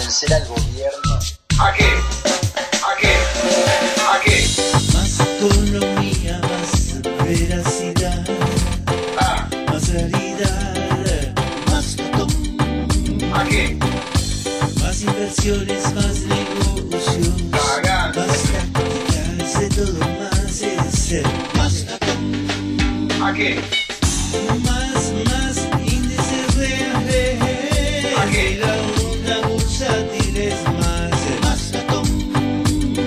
convencer al gobierno. ¿A qué? ¿A qué? ¿A qué? Más economía, más veracidad, más realidad, más ¿A qué? más inversiones, más negocios, Cagando. más prácticas, de todo más es ser más ¿A qué? más índices reales, ¿A qué? y la onda bursátil es más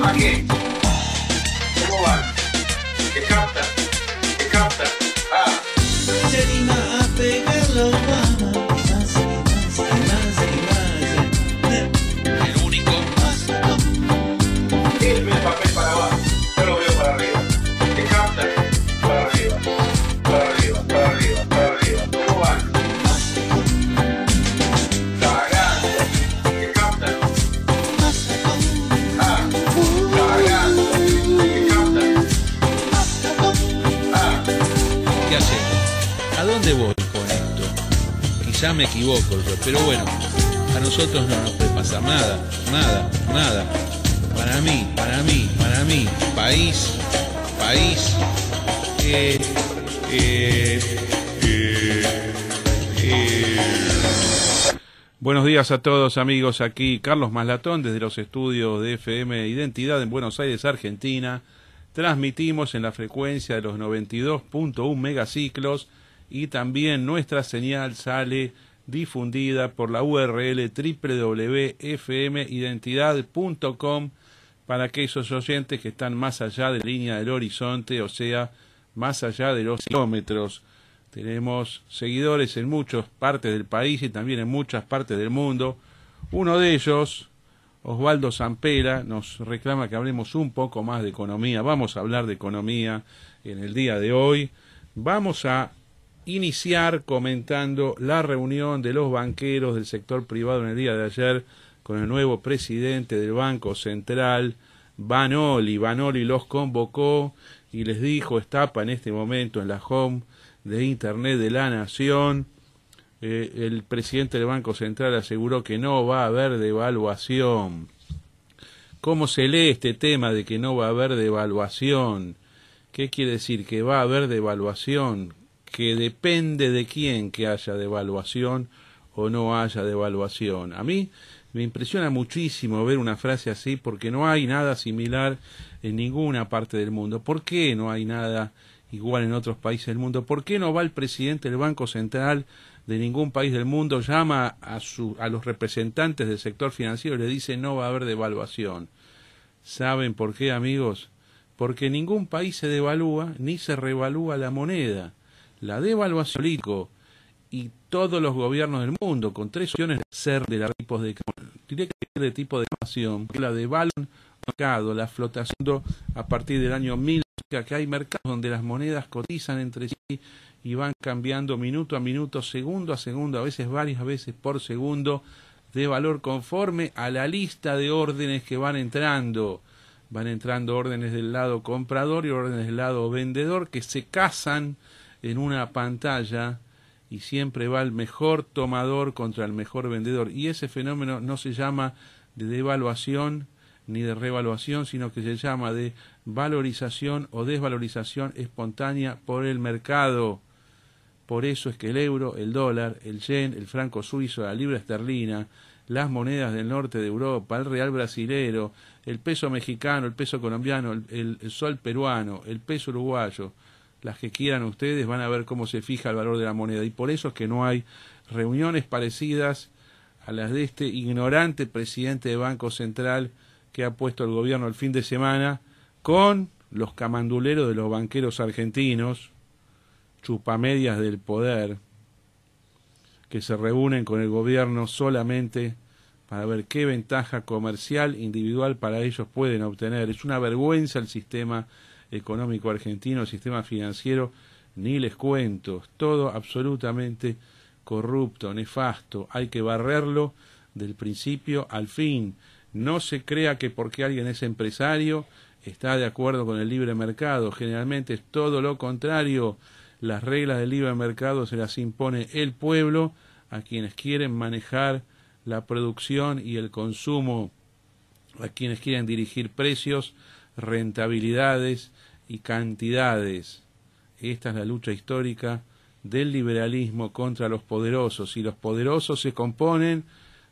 ¿A qué? ¿Cómo van? ¿Qué captan? ¿Qué captan? se anima a pegarlo más, El único. Él ve el papel para abajo, yo lo veo para arriba. ¿Qué captan? Para arriba, para arriba, para arriba, para arriba. ¿Cómo van? Cagando. ¿Qué captan? Cagando. ¿Qué captan? ¿Qué hacemos? ¿A dónde voy con esto? Quizá me equivoco yo, pero bueno, a nosotros no nos puede pasar nada, nada, nada. Para mí, país, Buenos días a todos amigos, aquí Carlos Maslatón desde los estudios de FM Identidad en Buenos Aires, Argentina. Transmitimos en la frecuencia de los 92.1 megaciclos y también nuestra señal sale difundida por la URL www.fmidentidad.com para aquellos oyentes que están más allá de la línea del horizonte, o sea, más allá de los kilómetros. Tenemos seguidores en muchas partes del país y también en muchas partes del mundo. Uno de ellos, Osvaldo Zampera, nos reclama que hablemos un poco más de economía. Vamos a hablar de economía en el día de hoy. Vamos a iniciar comentando la reunión de los banqueros del sector privado en el día de ayer con el nuevo presidente del Banco Central, Vanoli. Vanoli los convocó y les dijo, está en este momento en la home de Internet de la Nación. El presidente del Banco Central aseguró que no va a haber devaluación. ¿Cómo se lee este tema de que no va a haber devaluación? ¿Qué quiere decir? Que va a haber devaluación, que depende de quién que haya devaluación o no haya devaluación. A mí me impresiona muchísimo ver una frase así porque no hay nada similar en ninguna parte del mundo. ¿Por qué no hay nada igual en otros países del mundo? ¿Por qué no va el presidente del Banco Central de ningún país del mundo, llama a los representantes del sector financiero y le dice no va a haber devaluación? ¿Saben por qué, amigos? Porque ningún país se devalúa ni se revalúa la moneda. La devaluación y todos los gobiernos del mundo, con tres opciones de ser de de tipo de devaluación, que la devaluación mercado, la flotación a partir del año 1000, que hay mercados donde las monedas cotizan entre sí y van cambiando minuto a minuto, segundo a segundo, a veces varias veces por segundo, de valor conforme a la lista de órdenes que van entrando. Van entrando órdenes del lado comprador y órdenes del lado vendedor que se casan en una pantalla y siempre va el mejor tomador contra el mejor vendedor. Y ese fenómeno no se llama de devaluación ni de revaluación, sino que se llama de valorización o desvalorización espontánea por el mercado. Por eso es que el euro, el dólar, el yen, el franco suizo, la libra esterlina, las monedas del norte de Europa, el real brasilero, el peso mexicano, el peso colombiano, el sol peruano, el peso uruguayo, las que quieran ustedes, van a ver cómo se fija el valor de la moneda. Y por eso es que no hay reuniones parecidas a las de este ignorante presidente de Banco Central que ha puesto el gobierno el fin de semana con los camanduleros de los banqueros argentinos, chupamedias del poder, que se reúnen con el gobierno solamente para ver qué ventaja comercial individual para ellos pueden obtener. Es una vergüenza el sistema económico argentino, el sistema financiero, ni les cuento, todo absolutamente corrupto, nefasto, hay que barrerlo del principio al fin. No se crea que porque alguien es empresario está de acuerdo con el libre mercado, generalmente es todo lo contrario. Las reglas del libre mercado se las impone el pueblo a quienes quieren manejar la producción y el consumo a quienes quieren dirigir precios, rentabilidades y cantidades. Esta es la lucha histórica del liberalismo contra los poderosos, y los poderosos se componen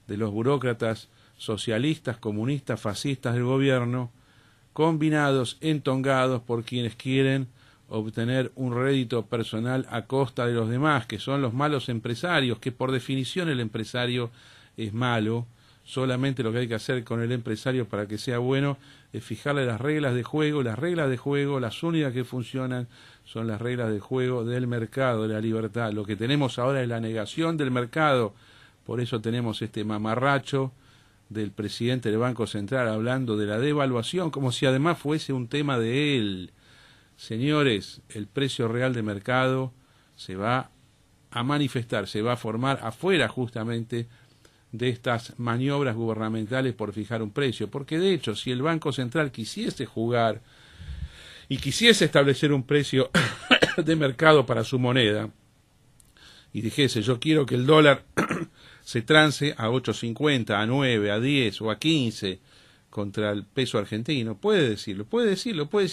de los burócratas socialistas, comunistas, fascistas del gobierno, combinados, entongados por quienes quieren obtener un rédito personal a costa de los demás, que son los malos empresarios, que por definición el empresario es malo. Solamente lo que hay que hacer con el empresario para que sea bueno es fijarle las reglas de juego. Las reglas de juego, las únicas que funcionan, son las reglas de juego del mercado, de la libertad. Lo que tenemos ahora es la negación del mercado. Por eso tenemos este mamarracho del presidente del Banco Central hablando de la devaluación, como si además fuese un tema de él. Señores, el precio real de mercado se va a manifestar, se va a formar afuera justamente de estas maniobras gubernamentales por fijar un precio, porque de hecho si el Banco Central quisiese jugar y quisiese establecer un precio de mercado para su moneda y dijese yo quiero que el dólar se trance a 8.50, a 9, a 10 o a 15 contra el peso argentino, puede decir,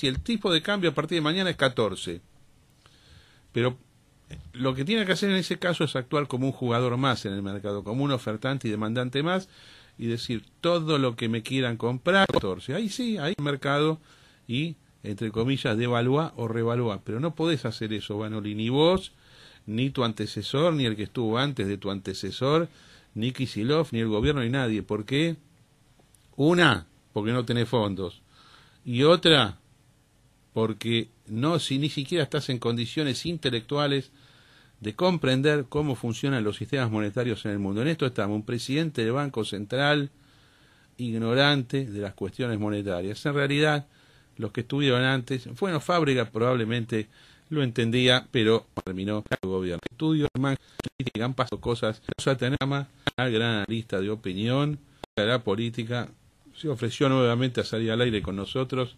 el tipo de cambio a partir de mañana es 14, pero lo que tiene que hacer en ese caso es actuar como un jugador más en el mercado, como un ofertante y demandante más, y decir todo lo que me quieran comprar, 14. Ahí sí, hay mercado y, entre comillas, devalúa o revalúa. Pero no podés hacer eso, Vanoli, ni vos, ni tu antecesor, ni el que estuvo antes de tu antecesor, ni Kicillof, ni el gobierno, ni nadie. ¿Por qué? Una, porque no tenés fondos. Y otra, porque ni siquiera estás en condiciones intelectuales de comprender cómo funcionan los sistemas monetarios en el mundo. En esto estamos, un presidente del Banco Central ignorante de las cuestiones monetarias. En realidad, los que estuvieron antes, bueno, Fábrega probablemente lo entendía, pero terminó el gobierno. Estudios más que han pasado cosas. Vamos a tener una gran analista de opinión de la política. Se ofreció nuevamente a salir al aire con nosotros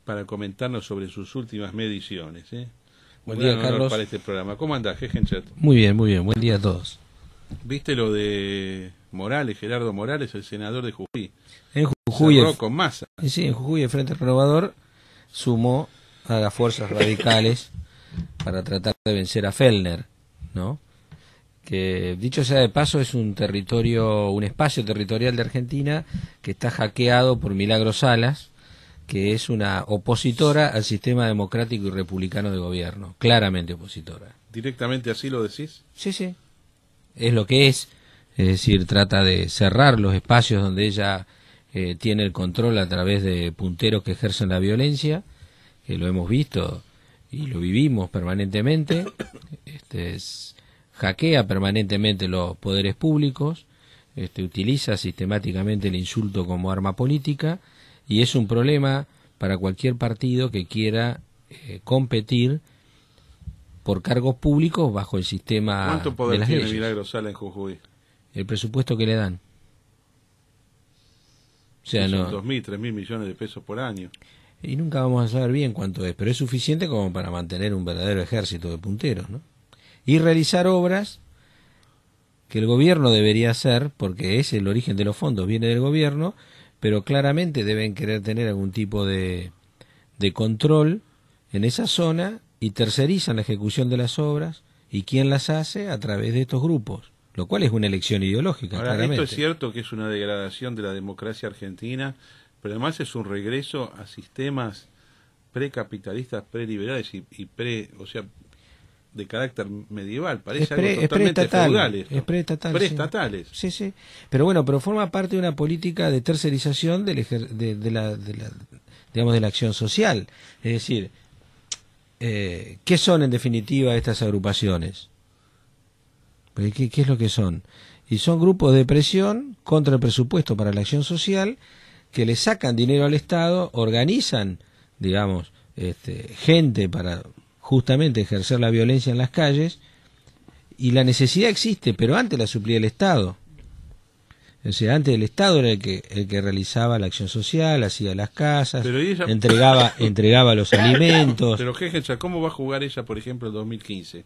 para comentarnos sobre sus últimas mediciones. Buen día, Carlos. Para este programa. ¿Cómo andás, Gegenchet? Muy bien, muy bien. Buen día a todos. ¿Viste lo de Morales, Gerardo Morales, el senador de Jujuy? En Jujuy, cerró con Massa. Sí, en Jujuy el Frente Renovador sumó a las fuerzas radicales para tratar de vencer a Fellner, ¿no? Que, dicho sea de paso, es un espacio territorial de Argentina que está hackeado por Milagros Salas, que es una opositora al sistema democrático y republicano de gobierno, claramente opositora. ¿Directamente así lo decís? Sí, sí. Es lo que es decir, trata de cerrar los espacios donde ella tiene el control a través de punteros que ejercen la violencia, que lo hemos visto y lo vivimos permanentemente, hackea permanentemente los poderes públicos, utiliza sistemáticamente el insulto como arma política, y es un problema para cualquier partido que quiera competir por cargos públicos bajo el sistema. ¿Cuánto poder de las tiene leyes? Milagros Sala en Jujuy? El presupuesto que le dan. O sea, son no. 2.000, 3.000 millones de pesos por año. Y nunca vamos a saber bien cuánto es, pero es suficiente como para mantener un verdadero ejército de punteros, ¿no? Y realizar obras que el gobierno debería hacer, porque es el origen de los fondos, viene del gobierno, pero claramente deben querer tener algún tipo de control en esa zona y tercerizan la ejecución de las obras. ¿Y quién las hace? A través de estos grupos, lo cual es una elección ideológica. Ahora, claramente. esto es cierto que es una degradación de la democracia argentina, pero además es un regreso a sistemas precapitalistas, preliberales y de carácter medieval. Parece algo totalmente feudal esto. Es preestatal. Preestatales. Sí, sí. Pero bueno, forma parte de una política de tercerización de la acción social. Es decir, ¿qué son en definitiva estas agrupaciones? ¿Qué es lo que son? Y son grupos de presión contra el presupuesto para la acción social que le sacan dinero al Estado, organizan, digamos, gente para justamente ejercer la violencia en las calles, y la necesidad existe, pero antes la suplía el Estado. O sea, antes el Estado era el que realizaba la acción social, hacía las casas, pero ella... entregaba los alimentos. Pero ¿cómo va a jugar ella, por ejemplo, el 2015?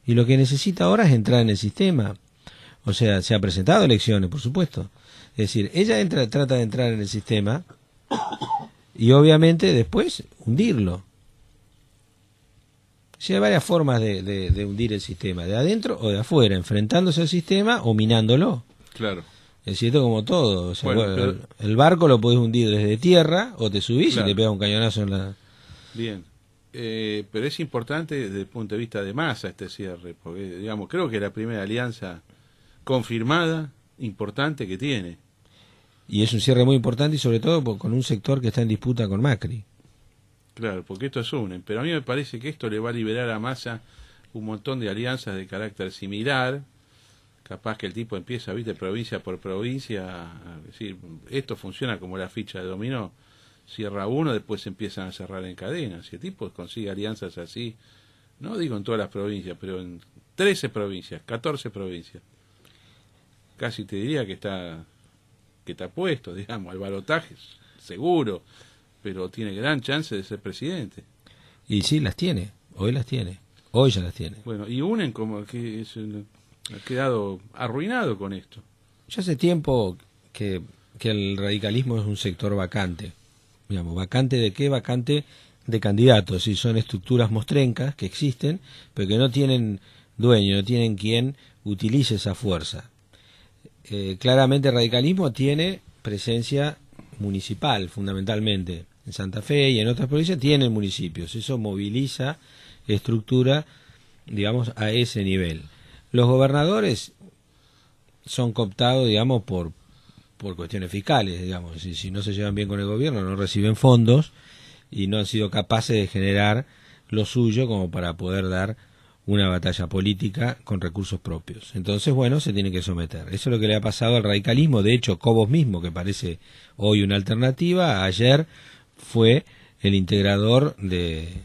Y lo que necesita ahora es entrar en el sistema. O sea, se ha presentado a elecciones, por supuesto. Es decir, ella trata de entrar en el sistema y obviamente después hundirlo. Sí, hay varias formas de hundir el sistema, de adentro o de afuera, enfrentándose al sistema o minándolo. Claro. Es cierto, como todo. O sea, Bueno, bueno, pero- el barco lo podés hundir desde tierra o te subís Claro. y te pegas un cañonazo en la... Bien. Pero es importante desde el punto de vista de Massa este cierre, porque, digamos, creo que es la primera alianza confirmada, importante que tiene. Y es un cierre muy importante y sobre todo con un sector que está en disputa con Macri. Claro, porque estos unen. Pero a mí me parece que esto le va a liberar a Massa un montón de alianzas de carácter similar. Capaz que el tipo empieza, viste, provincia por provincia, a decir, esto funciona como la ficha de dominó. Cierra uno, después se empiezan a cerrar en cadena. Si el tipo consigue alianzas así, no digo en todas las provincias, pero en 13 provincias, 14 provincias, casi te diría que está puesto, digamos, al balotaje, seguro, pero tiene gran chance de ser presidente. Y sí, las tiene. Hoy las tiene. Hoy ya las tiene. Bueno, y unen como que ha quedado arruinado con esto. Ya hace tiempo que el radicalismo es un sector vacante. Digamos, ¿vacante de qué? Vacante de candidatos. Y son estructuras mostrencas que existen, pero que no tienen dueño, no tienen quien utilice esa fuerza. Claramente el radicalismo tiene presencia municipal, fundamentalmente. En Santa Fe y en otras provincias tienen municipios. Eso moviliza estructura, digamos, a ese nivel. Los gobernadores son cooptados, digamos, por cuestiones fiscales, digamos. Si no se llevan bien con el gobierno, no reciben fondos y no han sido capaces de generar lo suyo como para poder dar una batalla política con recursos propios. Entonces, bueno, se tiene que someter. Eso es lo que le ha pasado al radicalismo. De hecho, Cobos mismo, que parece hoy una alternativa, ayer fue el integrador de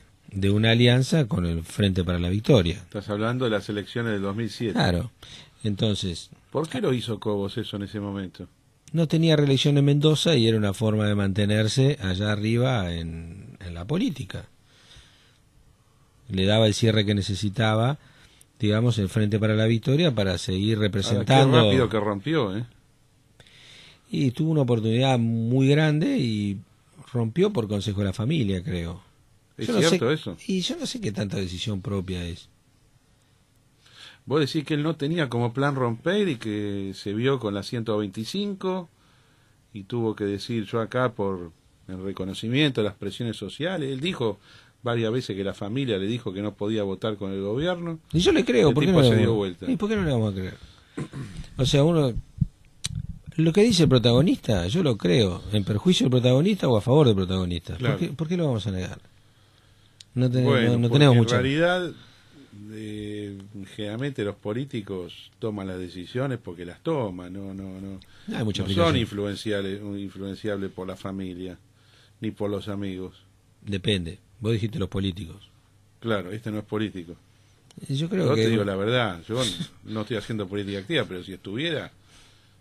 una alianza con el Frente para la Victoria. Estás hablando de las elecciones del 2007. Claro. Entonces, ¿Por qué lo hizo Cobos eso en ese momento? no tenía reelección en Mendoza y era una forma de mantenerse allá arriba en la política. Le daba el cierre que necesitaba, digamos, el Frente para la Victoria para seguir representando. Qué rápido que rompió, ¿eh? Y tuvo una oportunidad muy grande y rompió por consejo de la familia, creo. ¿Es Yo no cierto sé, eso? Y yo no sé qué tanta decisión propia es. Vos decís que él no tenía como plan romper y que se vio con la 125 y tuvo que decir yo acá por el reconocimiento de las presiones sociales. Él dijo varias veces que la familia le dijo que no podía votar con el gobierno. Y yo le creo, El ¿por qué tipo no se le dio vamos- vuelta. ¿Y por qué no le vamos a creer? O sea, uno... Lo que dice el protagonista, yo lo creo, en perjuicio del protagonista o a favor del protagonista. Claro. ¿Por qué lo vamos a negar? No, Bueno, no porque tenemos en mucha... realidad generalmente los políticos toman las decisiones porque las toman, no Hay mucha no explicación. son influenciables por la familia ni por los amigos. Depende. Vos dijiste los políticos. Claro, este no es político. Yo creo Yo que... te digo la verdad, yo no estoy haciendo política activa, pero si estuviera,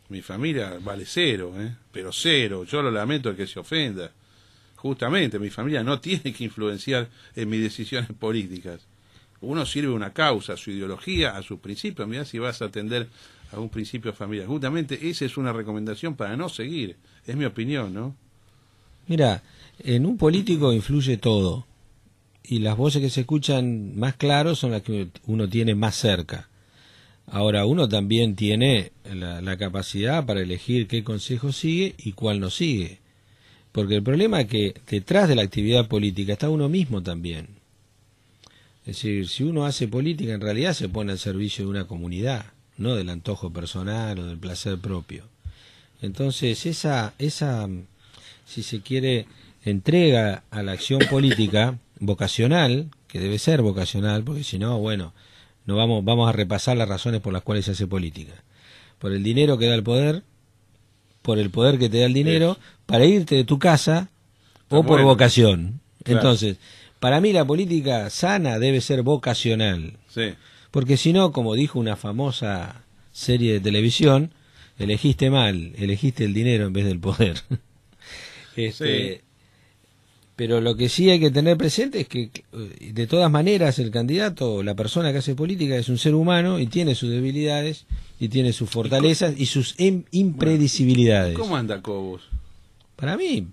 mi familia vale cero, pero cero. Yo lo lamento el que se ofenda. Justamente, mi familia no tiene que influenciar en mis decisiones políticas. Uno sirve a una causa, a su ideología, a sus principios. Mirá si vas a atender a un principio familiar. Justamente esa es una recomendación para no seguir. Es mi opinión, ¿no? Mira, en un político influye todo. Y las voces que se escuchan más claro son las que uno tiene más cerca. Ahora, uno también tiene la capacidad para elegir qué consejo sigue y cuál no sigue. Porque el problema es que detrás de la actividad política está uno mismo también. Es decir, si uno hace política, en realidad se pone al servicio de una comunidad, no del antojo personal o del placer propio. Entonces, esa si se quiere, entrega a la acción política vocacional, que debe ser vocacional, porque si no, bueno, no vamos a repasar las razones por las cuales se hace política. Por el dinero que da el poder, por el poder que te da el dinero, para irte de tu casa o por bueno. vocación. Claro. Entonces, para mí la política sana debe ser vocacional, Sí. porque si no, como dijo una famosa serie de televisión, elegiste mal, elegiste el dinero en vez del poder. Sí. Pero lo que sí hay que tener presente es que de todas maneras el candidato o la persona que hace política es un ser humano y tiene sus debilidades y tiene sus fortalezas y sus impredecibilidades. ¿Cómo anda Cobos? Para mí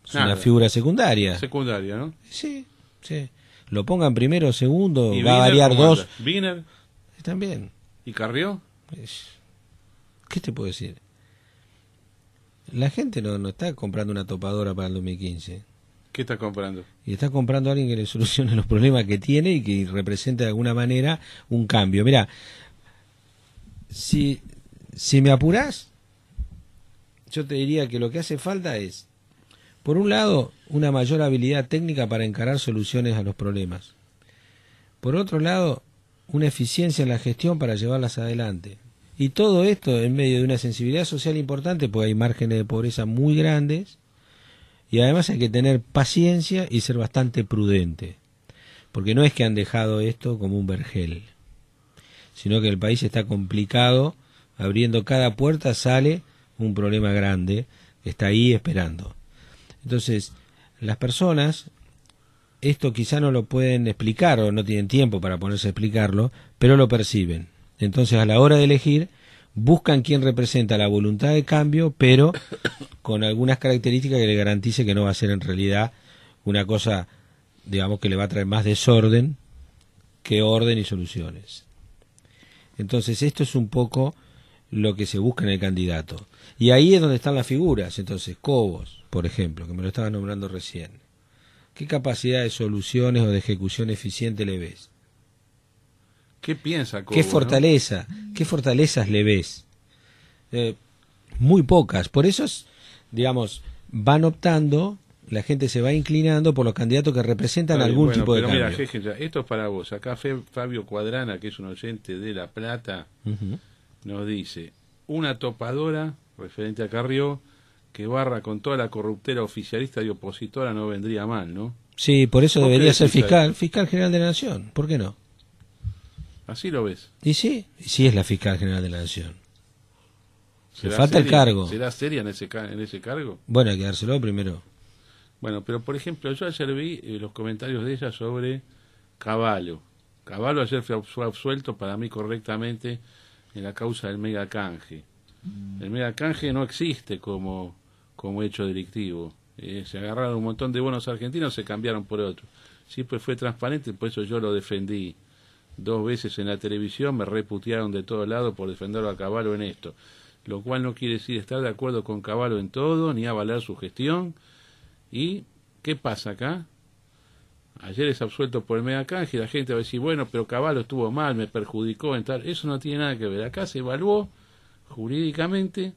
es Nada. una figura secundaria. Secundaria, ¿no? Sí, sí. Lo pongan primero o segundo, ¿Y va a Wiener variar cómo dos. anda? ¿Wiener? También. ¿Y Carrió? ¿Qué te puedo decir? La gente no está comprando una topadora para el 2015. ¿Qué está comprando? Y está comprando a alguien que le solucione los problemas que tiene y que represente de alguna manera un cambio. Mira, si me apurás, yo te diría que lo que hace falta es, por un lado, una mayor habilidad técnica para encarar soluciones a los problemas. Por otro lado, una eficiencia en la gestión para llevarlas adelante. Y todo esto en medio de una sensibilidad social importante, porque hay márgenes de pobreza muy grandes, y además hay que tener paciencia y ser bastante prudente, porque no es que han dejado esto como un vergel, sino que el país está complicado, abriendo cada puerta sale un problema grande que está ahí esperando. Entonces, las personas, esto quizá no lo pueden explicar o no tienen tiempo para ponerse a explicarlo, pero lo perciben. Entonces, a la hora de elegir, buscan quien representa la voluntad de cambio, pero con algunas características que le garantice que no va a ser en realidad una cosa, digamos, que le va a traer más desorden que orden y soluciones. Entonces, esto es un poco lo que se busca en el candidato. Y ahí es donde están las figuras. Entonces, Cobos, por ejemplo, que me lo estaba nombrando recién. ¿Qué capacidad de soluciones o de ejecución eficiente le ves? ¿Qué piensa Cobos? ¿Qué fortaleza? ¿Qué fortalezas le ves? Muy pocas. Por eso, digamos, van optando, la gente se va inclinando por los candidatos que representan algún tipo de pero cambio. mira, Jeje, esto es para vos. Acá Fabio Cuadrana, que es un oyente de La Plata, Ujú. nos dice: una topadora, referente a Carrió, que barra con toda la corruptera oficialista y opositora no vendría mal, ¿no? Sí, por eso ¿Vos qué debería ser decís ahí? fiscal general de la Nación. ¿Por qué no? Así lo ves. Y sí es la fiscal general de la Nación. Le ¿Será falta el seria? cargo. ¿Será seria en ese cargo? Bueno, hay que dárselo primero. Bueno, pero por ejemplo, yo ayer vi los comentarios de ella sobre Cavallo. Cavallo ayer fue absuelto para mí correctamente en la causa del mega canje. El mega canje no existe como hecho delictivo. Se agarraron un montón de bonos argentinos, se cambiaron por otros. Siempre fue transparente, por eso yo lo defendí 2 veces en la televisión, me reputearon de todos lados por defenderlo a Cavallo en esto. Lo cual no quiere decir estar de acuerdo con Cavallo en todo, ni avalar su gestión. ¿Y qué pasa acá? Ayer es absuelto por el mega canje y la gente va a decir, bueno, pero Cavallo estuvo mal, me perjudicó en tal. Eso no tiene nada que ver. Acá se evaluó jurídicamente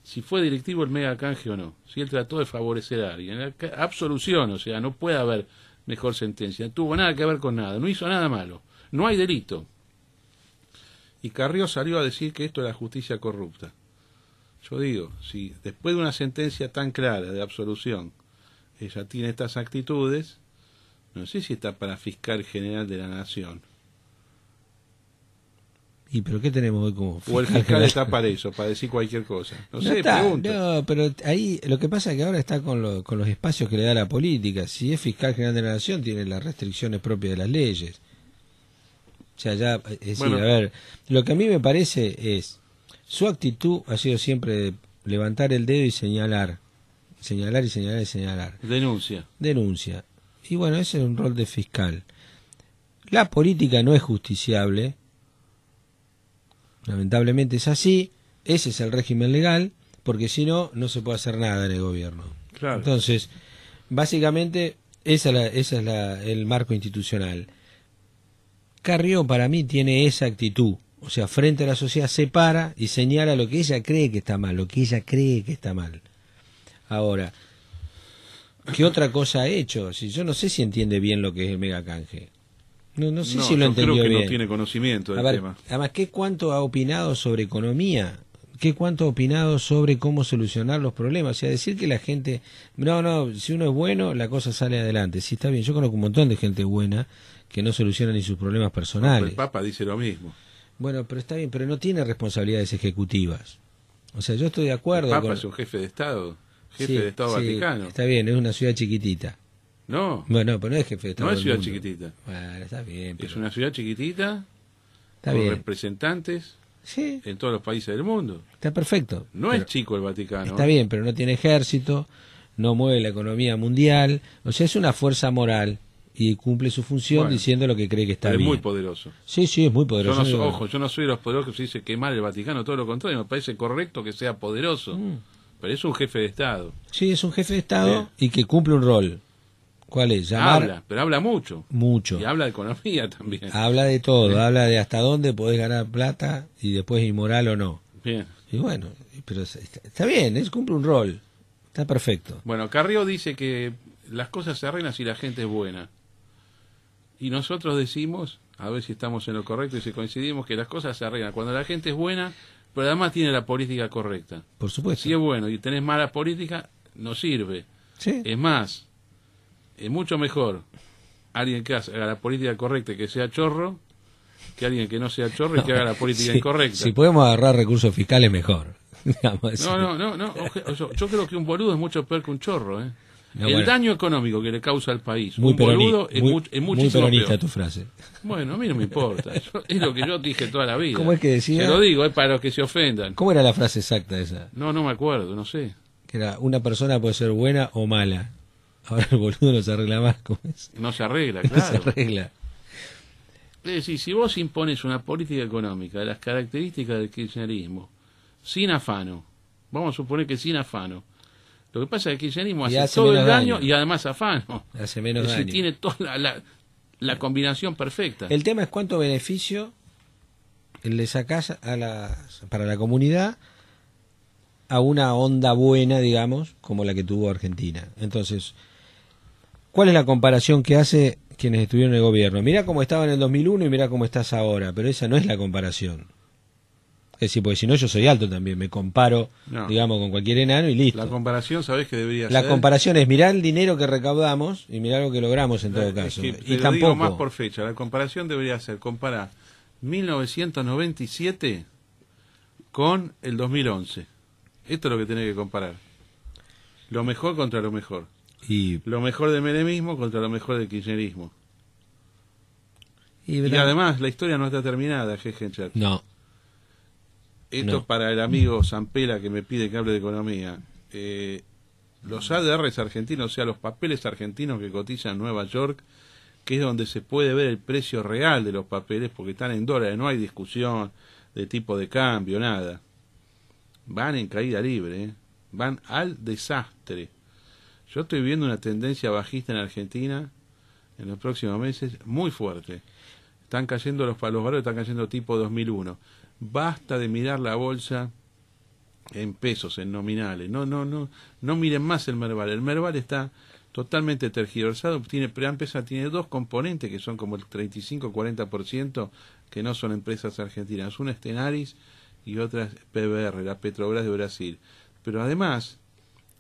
si fue delictivo el mega canje o no. Si él trató de favorecer a alguien. Absolución, o sea, no puede haber mejor sentencia. No tuvo nada que ver con nada, no hizo nada malo. No hay delito. Y Carrió salió a decir que esto es la justicia corrupta. Yo digo, si después de una sentencia tan clara de absolución, ella tiene estas actitudes, no sé si está para fiscal general de la Nación. ¿Y pero qué tenemos hoy como O el fiscal general? está para eso, para decir cualquier cosa. No No sé, está, pregunto. no, pero ahí lo que pasa es que ahora está con los espacios que le da la política. Si es fiscal general de la Nación, tiene las restricciones propias de las leyes. O sea, ya, es decir, Bueno. a ver, lo que a mí me parece es, su actitud ha sido siempre de levantar el dedo y señalar y señalar y señalar. Denuncia. Denuncia. Y bueno, ese es un rol de fiscal. La política no es justiciable. Lamentablemente es así. Ese es el régimen legal, porque si no, no se puede hacer nada en el gobierno. Claro. Entonces, básicamente, ese es el marco institucional. Carrió, para mí, tiene esa actitud. O sea, frente a la sociedad se para y señala lo que ella cree que está mal, lo que ella cree que está mal. Ahora, ¿qué otra cosa ha hecho? Si yo no sé si entiende bien lo que es el megacanje. No sé si lo yo entendió creo que bien. no tiene conocimiento A del ver, tema. además, ¿qué cuánto ha opinado sobre economía? ¿Qué cuánto ha opinado sobre cómo solucionar los problemas? O sea, decir que la gente... No, si uno es bueno, la cosa sale adelante. Sí, está bien. Yo conozco un montón de gente buena que no soluciona ni sus problemas personales. El Papa dice lo mismo. Bueno, pero está bien, pero no tiene responsabilidades ejecutivas. O sea, yo estoy de acuerdo El Papa con... es un jefe de Estado, jefe Sí, de Estado sí, Vaticano. Está bien, es una ciudad chiquitita. No, Bueno, pero no es jefe de Estado no es del ciudad mundo. chiquitita. Bueno, está bien. Es pero- una ciudad chiquitita Está con bien. representantes Sí, en todos los países del mundo. está perfecto. No pero- es chico el Vaticano. Está bien, pero no tiene ejército, no mueve la economía mundial. O sea, es una fuerza moral y cumple su función Bueno, diciendo lo que cree que está pero es bien. muy poderoso. Sí, sí, es muy Yo poderoso. no soy, ojo, yo no soy de los poderosos que se dice quemar el Vaticano, todo lo contrario, me parece correcto que sea poderoso. Pero es un jefe de Estado. Sí, es un jefe de Estado Bien. y que cumple un rol. ¿Cuál es? Llamar Habla, pero habla mucho. mucho. Y habla de economía también. Habla de todo, habla de hasta dónde podés ganar plata y después inmoral o no. Bien. Y bueno, pero está bien, cumple un rol. Está perfecto. Bueno, Carrió dice que las cosas se arreglan si la gente es buena. Y nosotros decimos, a ver si estamos en lo correcto y si coincidimos, que las cosas se arreglan cuando la gente es buena, pero además tiene la política correcta. Por supuesto. Si es bueno y tenés mala política, no sirve. Sí. Es más, es mucho mejor alguien que haga la política correcta y que sea chorro, que alguien que no sea chorro y que haga la política Sí, incorrecta. si podemos agarrar recursos fiscales, mejor. Digamos, sí. No. Yo creo que un boludo es mucho peor que un chorro, ¿eh? No, El bueno. daño económico que le causa al país. Muy, un boludo peroni- es, muy, es muy muchísimo peronista peor. tu frase. Bueno, a mí no me importa. Es lo que yo dije toda la vida. ¿Cómo es que decía? Se lo digo, es para los que se ofendan. ¿Cómo era la frase exacta esa? No me acuerdo, no sé. Que era, una persona puede ser buena o mala. Ahora el boludo no se arregla más. ¿Cómo es? No se arregla, No se claro. arregla. Es decir, si vos impones una política económica de las características del kirchnerismo, sin afano, vamos a suponer que sin afano, lo que pasa es que el kirchnerismo Y hace hace todo el menos daño daño. y además afano. Hace menos Es decir, daño. tiene toda la combinación perfecta. El tema es cuánto beneficio le sacás para la comunidad a una onda buena, digamos, como la que tuvo Argentina. Entonces, ¿cuál es la comparación que hace quienes estuvieron en el gobierno? Mirá cómo estaba en el 2001 y mirá cómo estás ahora, pero esa no es la comparación. Es decir, porque si no yo soy alto también, me comparo, No. digamos, con cualquier enano y listo. La comparación, ¿sabés que debería La ser? comparación es mirar el dinero que recaudamos y mirar lo que logramos en todo Es caso. que te Y lo digo tampoco... más por fecha. La comparación debería ser comparar 1997 con el 2011. Esto es lo que tenés que comparar. Lo mejor contra lo mejor. Y, Lo mejor del menemismo contra lo mejor del kirchnerismo. y Y además, la historia no está terminada, jeje, chat. No, Esto no. es para el amigo Zampela que me pide que hable de economía. Los ADRs argentinos, o sea, los papeles argentinos que cotizan en Nueva York, que es donde se puede ver el precio real de los papeles, porque están en dólares, no hay discusión de tipo de cambio, nada. Van en caída libre, ¿eh? Van al desastre. Yo estoy viendo una tendencia bajista en Argentina en los próximos meses muy fuerte. Están cayendo los valores, están cayendo tipo 2001. Basta de mirar la bolsa en pesos, en nominales. No miren más el Merval. El Merval está totalmente tergiversado. Preampresa tiene dos componentes que son como el 35-40% que no son empresas argentinas. Una es Tenaris y otra es PBR, la Petrobras de Brasil. Pero además,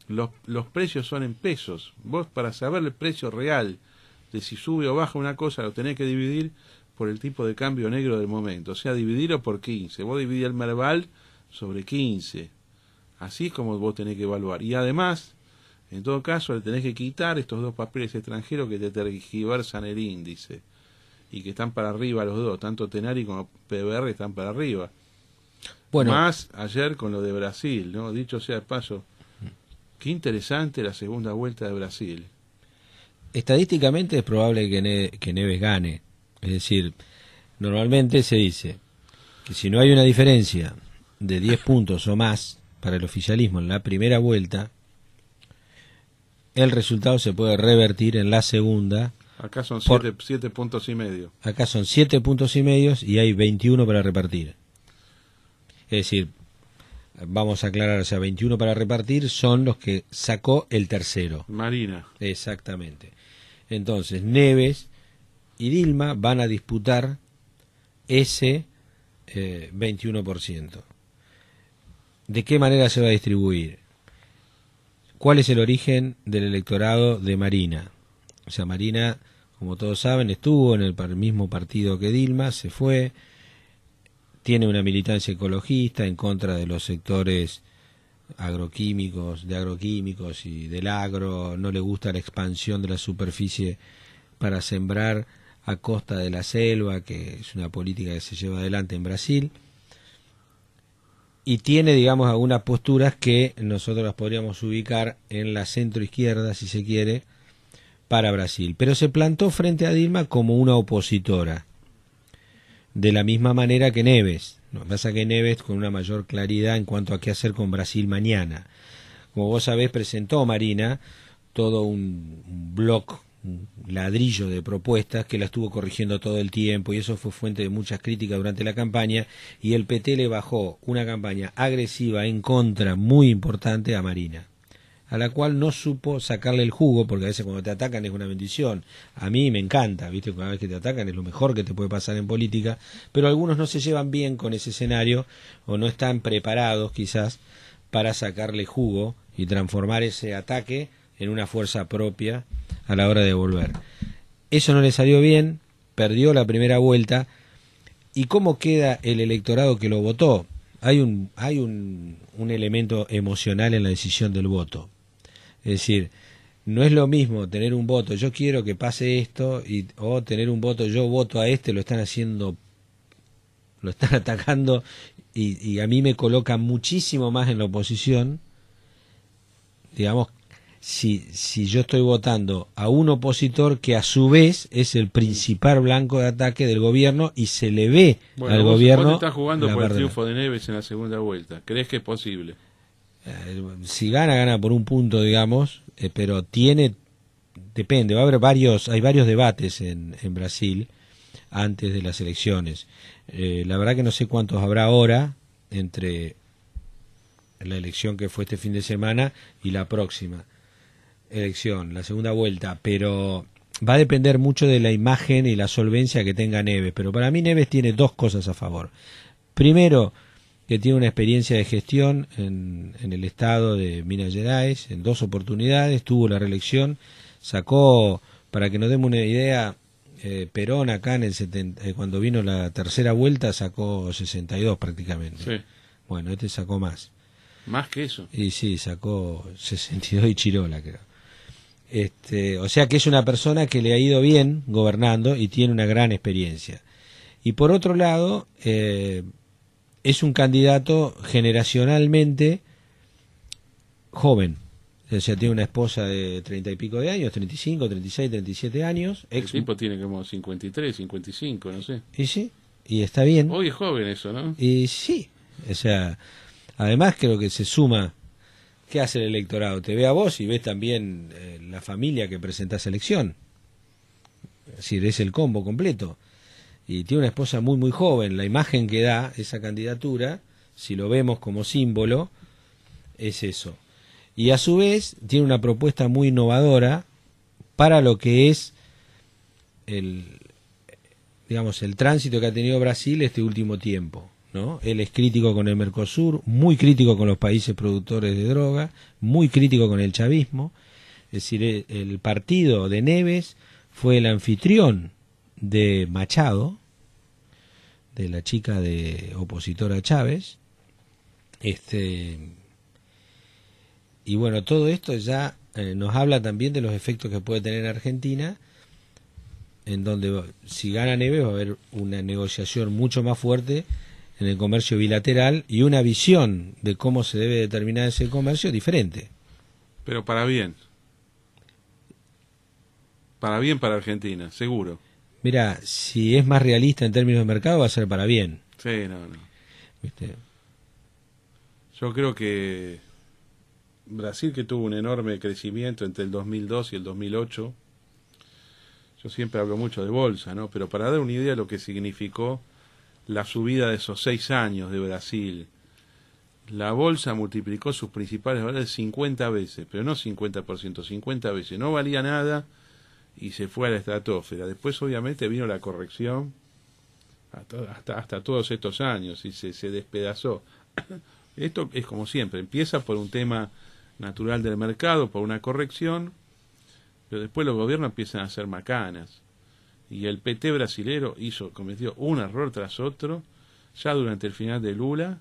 los precios son en pesos. Vos, para saber el precio real de si sube o baja una cosa, lo tenés que dividir por el tipo de cambio negro del momento. O sea, dividirlo por 15. Vos dividís el Merval sobre 15. Así es como vos tenés que evaluar. Y además, en todo caso, le tenés que quitar estos dos papeles extranjeros que te tergiversan el índice. Y que están para arriba los dos. Tanto Tenari como PBR están para arriba. bueno, Más ayer con lo de Brasil, ¿no? Dicho sea de paso, qué interesante la segunda vuelta de Brasil. estadísticamente es probable que Neves gane. Es decir, normalmente se dice que si no hay una diferencia de 10 puntos o más para el oficialismo en la primera vuelta, el resultado se puede revertir en la segunda. Acá son Por- 7 puntos y medio. Acá son 7 puntos y medio y hay 21 para repartir. Es decir, vamos a aclarar, o sea, 21 para repartir son los que sacó el tercero. Marina. Exactamente. Entonces, Neves y Dilma van a disputar ese 21%. ¿De qué manera se va a distribuir? ¿Cuál es el origen del electorado de Marina? O sea, Marina, como todos saben, estuvo en el mismo partido que Dilma, se fue, tiene una militancia ecologista en contra de los sectores agroquímicos y del agro, no le gusta la expansión de la superficie para sembrar a costa de la selva, que es una política que se lleva adelante en Brasil, y tiene, digamos, algunas posturas que nosotros las podríamos ubicar en la centroizquierda, si se quiere, para Brasil, pero se plantó frente a Dilma como una opositora, de la misma manera que Neves. Lo que pasa que Neves con una mayor claridad en cuanto a qué hacer con Brasil mañana. Como vos sabés, presentó Marina todo un bloque, un ladrillo de propuestas que la estuvo corrigiendo todo el tiempo, y eso fue fuente de muchas críticas durante la campaña, y el PT le bajó una campaña agresiva en contra muy importante a Marina, a la cual no supo sacarle el jugo, porque a veces cuando te atacan es una bendición. A mí me encanta, ¿viste? Cada vez que te atacan es lo mejor que te puede pasar en política, pero algunos no se llevan bien con ese escenario o no están preparados quizás para sacarle jugo y transformar ese ataque en una fuerza propia a la hora de volver. Eso no le salió bien, perdió la primera vuelta. ¿Y cómo queda el electorado que lo votó? Hay un elemento emocional en la decisión del voto. Es decir, no es lo mismo tener un voto, yo quiero que pase esto, o tener un voto, yo voto a este, lo están haciendo, lo están atacando, y a mí me coloca muchísimo más en la oposición. Digamos, si yo estoy votando a un opositor que a su vez es el principal blanco de ataque del gobierno y se le ve al gobierno. Vos te estás jugando por el triunfo de Neves en la segunda vuelta. ¿Crees que es posible? Si gana por un punto, digamos, pero depende, va a haber hay varios debates en Brasil antes de las elecciones. La verdad que no sé cuántos habrá ahora entre la elección que fue este fin de semana y la próxima elección, la segunda vuelta, pero va a depender mucho de la imagen y la solvencia que tenga Neves. Pero para mí Neves tiene dos cosas a favor. Primero, que tiene una experiencia de gestión en el estado de Minas Gerais, en 2 oportunidades, tuvo la reelección, sacó, para que nos demos una idea, Perón acá en el cuando vino la tercera vuelta sacó 62 prácticamente. Sí. Bueno, este sacó más. ¿Más que eso? Y sí, sacó 62 y Chirola, creo. O sea que es una persona que le ha ido bien gobernando y tiene una gran experiencia. Y por otro lado, es un candidato generacionalmente joven. O sea, tiene una esposa de 30 y pico de años, 35, 36, 37 años. El tipo tiene como 53, 55, no sé. Y sí, y está bien. Hoy es joven eso, ¿no? Y sí, o sea, además creo que se suma. ¿Qué hace el electorado? Te ve a vos y ves también la familia que presentás a elección. Es decir, es el combo completo. Y tiene una esposa muy muy joven. La imagen que da esa candidatura, si lo vemos como símbolo, es eso. Y a su vez tiene una propuesta muy innovadora para lo que es el tránsito que ha tenido Brasil este último tiempo, ¿no? Él es crítico con el Mercosur, muy crítico con los países productores de droga, muy crítico con el chavismo. Es decir, el partido de Neves fue el anfitrión de Machado, de la chica de opositora a Chávez. Y bueno, todo esto ya nos habla también de los efectos que puede tener Argentina, en donde si gana Neves va a haber una negociación mucho más fuerte en el comercio bilateral y una visión de cómo se debe determinar ese comercio diferente. Pero para bien. Para bien para Argentina, seguro. Mira, si es más realista en términos de mercado va a ser para bien. Sí, no. ¿Viste? Yo creo que Brasil, que tuvo un enorme crecimiento entre el 2002 y el 2008, yo siempre hablo mucho de bolsa, ¿no? Pero para dar una idea de lo que significó la subida de esos 6 años de Brasil, la bolsa multiplicó sus principales valores 50 veces, pero no 50%, 50 veces. No valía nada y se fue a la estratosfera. Después, obviamente, vino la corrección hasta todos estos años y se despedazó. Esto es como siempre, empieza por un tema natural del mercado, por una corrección, pero después los gobiernos empiezan a hacer macanas. Y el PT brasilero cometió un error tras otro, ya durante el final de Lula,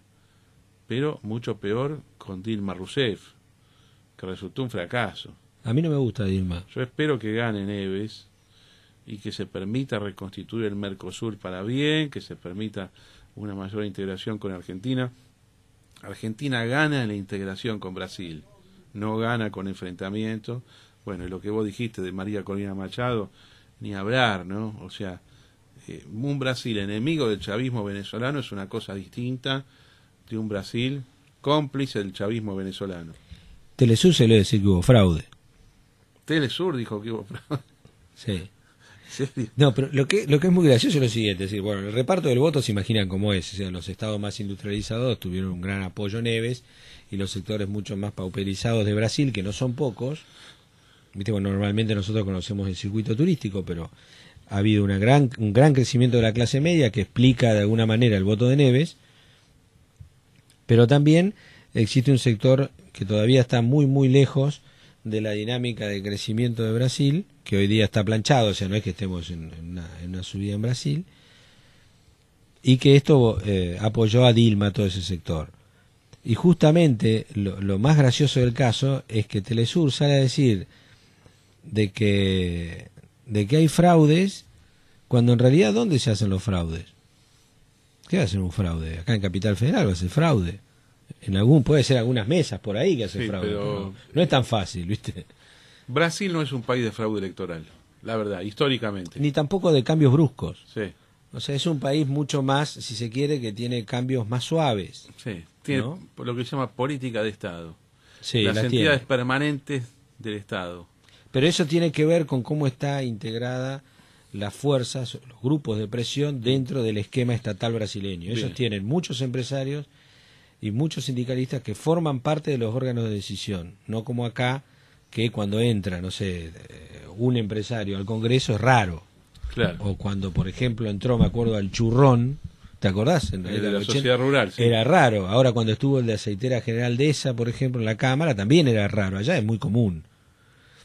pero mucho peor con Dilma Rousseff, que resultó un fracaso. A mí no me gusta Dilma. Yo espero que gane Neves y que se permita reconstituir el Mercosur para bien, que se permita una mayor integración con Argentina. Argentina gana en la integración con Brasil, no gana con enfrentamiento. Bueno, y lo que vos dijiste de María Corina Machado, ni hablar, ¿no? O sea, un Brasil enemigo del chavismo venezolano es una cosa distinta de un Brasil cómplice del chavismo venezolano. Telesur se le decir que hubo fraude. Telesur dijo que hubo fraude. Sí. ¿Serio? No, pero lo que es muy gracioso es lo siguiente, es decir, bueno, el reparto del voto se imaginan cómo es, o sea, los estados más industrializados tuvieron un gran apoyo a Neves y los sectores mucho más pauperizados de Brasil, que no son pocos, viste, bueno, normalmente nosotros conocemos el circuito turístico, pero ha habido un gran crecimiento de la clase media que explica de alguna manera el voto de Neves, pero también existe un sector que todavía está muy muy lejos de la dinámica de crecimiento de Brasil, que hoy día está planchado, o sea, no es que estemos en una subida en Brasil, y que esto apoyó a Dilma, todo ese sector. Y justamente lo más gracioso del caso es que Telesur sale a decir de que hay fraudes, cuando en realidad ¿dónde se hacen los fraudes? ¿Qué va a hacer un fraude? Acá en Capital Federal va a ser fraude. Puede ser algunas mesas por ahí que hace Sí, fraude. pero No es tan fácil, ¿viste? Brasil no es un país de fraude electoral, la verdad, históricamente. Ni tampoco de cambios bruscos. Sí, O sea, es un país mucho más, si se quiere, que tiene cambios más suaves. sí. Tiene ¿no? lo que se llama política de Estado. Sí, Las la entidades tiene. permanentes del Estado. Pero eso tiene que ver con cómo está integrada las fuerzas, los grupos de presión dentro del esquema estatal brasileño. Ellos Bien. tienen muchos empresarios y muchos sindicalistas que forman parte de los órganos de decisión, no como acá, que cuando entra, no sé, un empresario al Congreso es raro. Claro. O cuando, por ejemplo, entró, me acuerdo, al Churrón, ¿te acordás? En El de década la del sociedad rural, sí. Era raro. Ahora cuando estuvo el de aceitera general de esa, por ejemplo, en la Cámara, también era raro. Allá es muy común.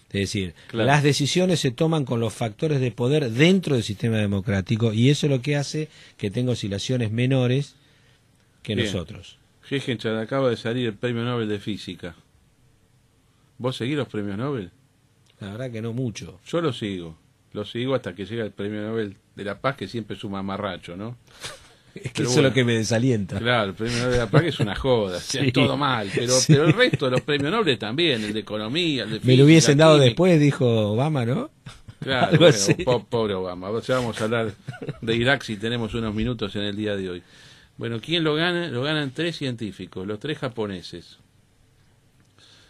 Es decir, Claro. las decisiones se toman con los factores de poder dentro del sistema democrático y eso es lo que hace que tenga oscilaciones menores que Bien. nosotros. Hegenchat, acaba de salir el Premio Nobel de Física. ¿Vos seguís los premios Nobel? La verdad que no mucho. Yo lo sigo hasta que llega el Premio Nobel de la Paz, que siempre es un mamarracho, ¿no? Es que Pero eso es bueno. lo que me desalienta. Claro, el Premio Nobel de la Paz que es una joda, Sí. es todo mal, pero, Sí. pero el resto de los premios Nobel también, el de Economía, el de Física, Me lo hubiesen dado Química. después, dijo Obama, ¿no? Claro, Algo bueno, así. pobre Obama. O sea, vamos a hablar de Irak si tenemos unos minutos en el día de hoy. Bueno, ¿quién lo gana? Lo ganan 3 científicos, los 3 japoneses.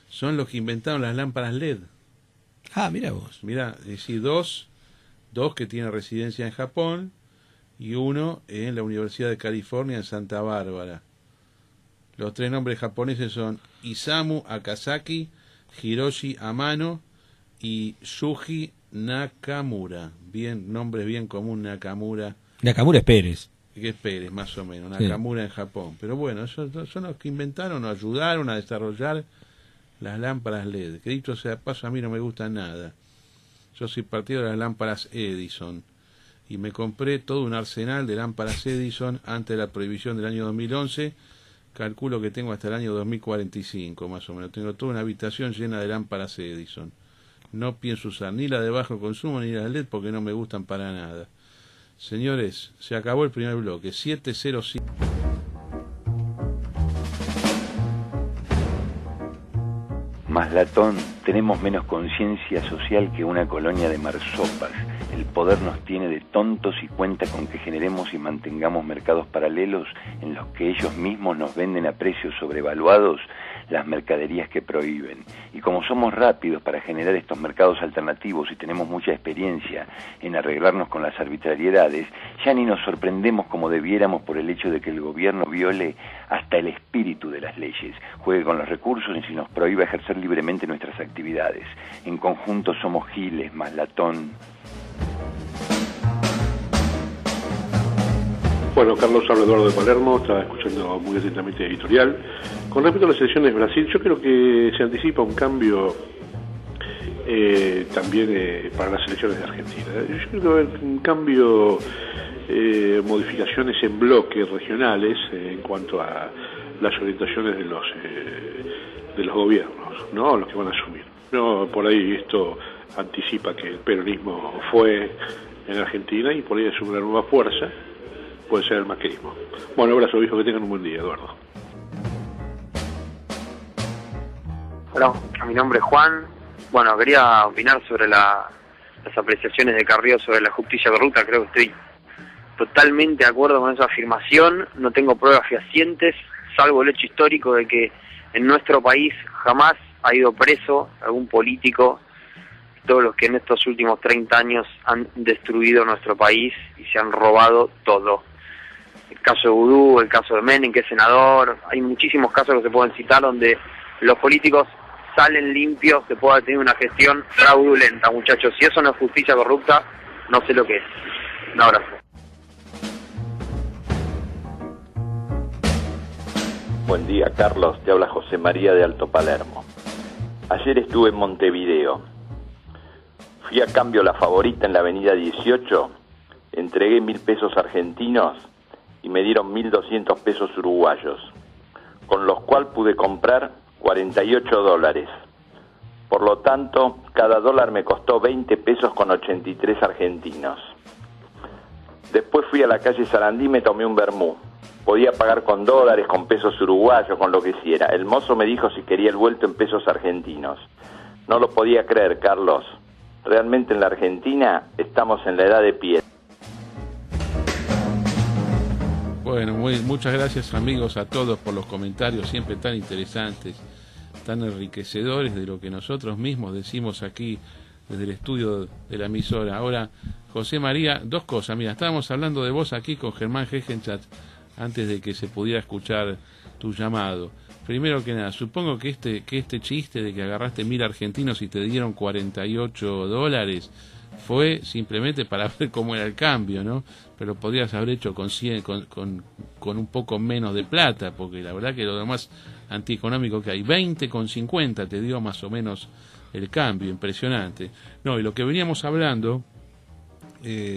Son los que inventaron las lámparas LED. Ah, mira vos. Mirá, es decir, dos que tienen residencia en Japón y uno en la Universidad de California en Santa Bárbara. Los 3 nombres japoneses son Isamu Akasaki, Hiroshi Amano y Shuji Nakamura. Bien, nombre bien común, Nakamura, Nakamura es Pérez. que es Pérez, más o menos. Sí. Nakamura en Japón. Pero bueno, esos son los que inventaron o ayudaron a desarrollar las lámparas LED. Que dicho sea de paso, a mí no me gustan nada. Yo soy partidario de las lámparas Edison. Y me compré todo un arsenal de lámparas Edison antes de la prohibición del año 2011. Calculo que tengo hasta el año 2045, más o menos. Tengo toda una habitación llena de lámparas Edison. No pienso usar ni la de bajo consumo ni las LED porque no me gustan para nada. Señores, se acabó el primer bloque. 7:05. Más latón, tenemos menos conciencia social que una colonia de marsopas. El poder nos tiene de tontos y cuenta con que generemos y mantengamos mercados paralelos en los que ellos mismos nos venden a precios sobrevaluados las mercaderías que prohíben. Y como somos rápidos para generar estos mercados alternativos y tenemos mucha experiencia en arreglarnos con las arbitrariedades, ya ni nos sorprendemos como debiéramos por el hecho de que el gobierno viole hasta el espíritu de las leyes, juegue con los recursos y nos prohíba ejercer libremente nuestras actividades. En conjunto somos giles, más latón. Bueno, Carlos, habla Eduardo de Palermo, estaba escuchando muy atentamente el editorial. Con respecto a las elecciones de Brasil, yo creo que se anticipa un cambio también para las elecciones de Argentina. Yo creo que va a haber un cambio, modificaciones en bloques regionales en cuanto a las orientaciones de los de los gobiernos, ¿no? Los que van a asumir. No, por ahí esto anticipa que el peronismo fue en Argentina y por ahí es una nueva fuerza, puede ser el macrismo. Bueno, abrazo, viejo, que tengan un buen día, Eduardo. Hola, mi nombre es Juan. Bueno, quería opinar sobre las apreciaciones de Carrió sobre la justicia corrupta. Creo que estoy totalmente de acuerdo con esa afirmación. No tengo pruebas fehacientes, salvo el hecho histórico de que en nuestro país jamás ha ido preso algún político, todos los que en estos últimos 30 años han destruido nuestro país y se han robado todo. El caso de Vudú, el caso de Menem, que es senador, hay muchísimos casos que se pueden citar donde los políticos salen limpios, se puede tener una gestión fraudulenta, muchachos. Si eso no es justicia corrupta, no sé lo que es. Un abrazo. Buen día, Carlos. Te habla José María de Alto Palermo. Ayer estuve en Montevideo. Fui a cambio La Favorita en la avenida 18, entregué 1.000 pesos argentinos y me dieron 1.200 pesos uruguayos, con los cuales pude comprar 48 dólares. Por lo tanto, cada dólar me costó 20 pesos con 83 argentinos. Después fui a la calle Sarandí y me tomé un vermú. Podía pagar con dólares, con pesos uruguayos, con lo que hiciera. El mozo me dijo si quería el vuelto en pesos argentinos. No lo podía creer, Carlos. Realmente en la Argentina estamos en la edad de piedra. Bueno, muchas gracias, amigos, a todos por los comentarios siempre tan interesantes, tan enriquecedores de lo que nosotros mismos decimos aquí desde el estudio de la emisora. Ahora, José María, dos cosas. Mira, estábamos hablando de vos aquí con Germán Gegenchat antes de que se pudiera escuchar tu llamado. Primero que nada, supongo que este chiste de que agarraste 1.000 argentinos y te dieron 48 dólares fue simplemente para ver cómo era el cambio, ¿no? Pero podrías haber hecho con un poco menos de plata, porque la verdad que lo demás antieconómico que hay, 20,50 te dio más o menos el cambio, impresionante. No, y lo que veníamos hablando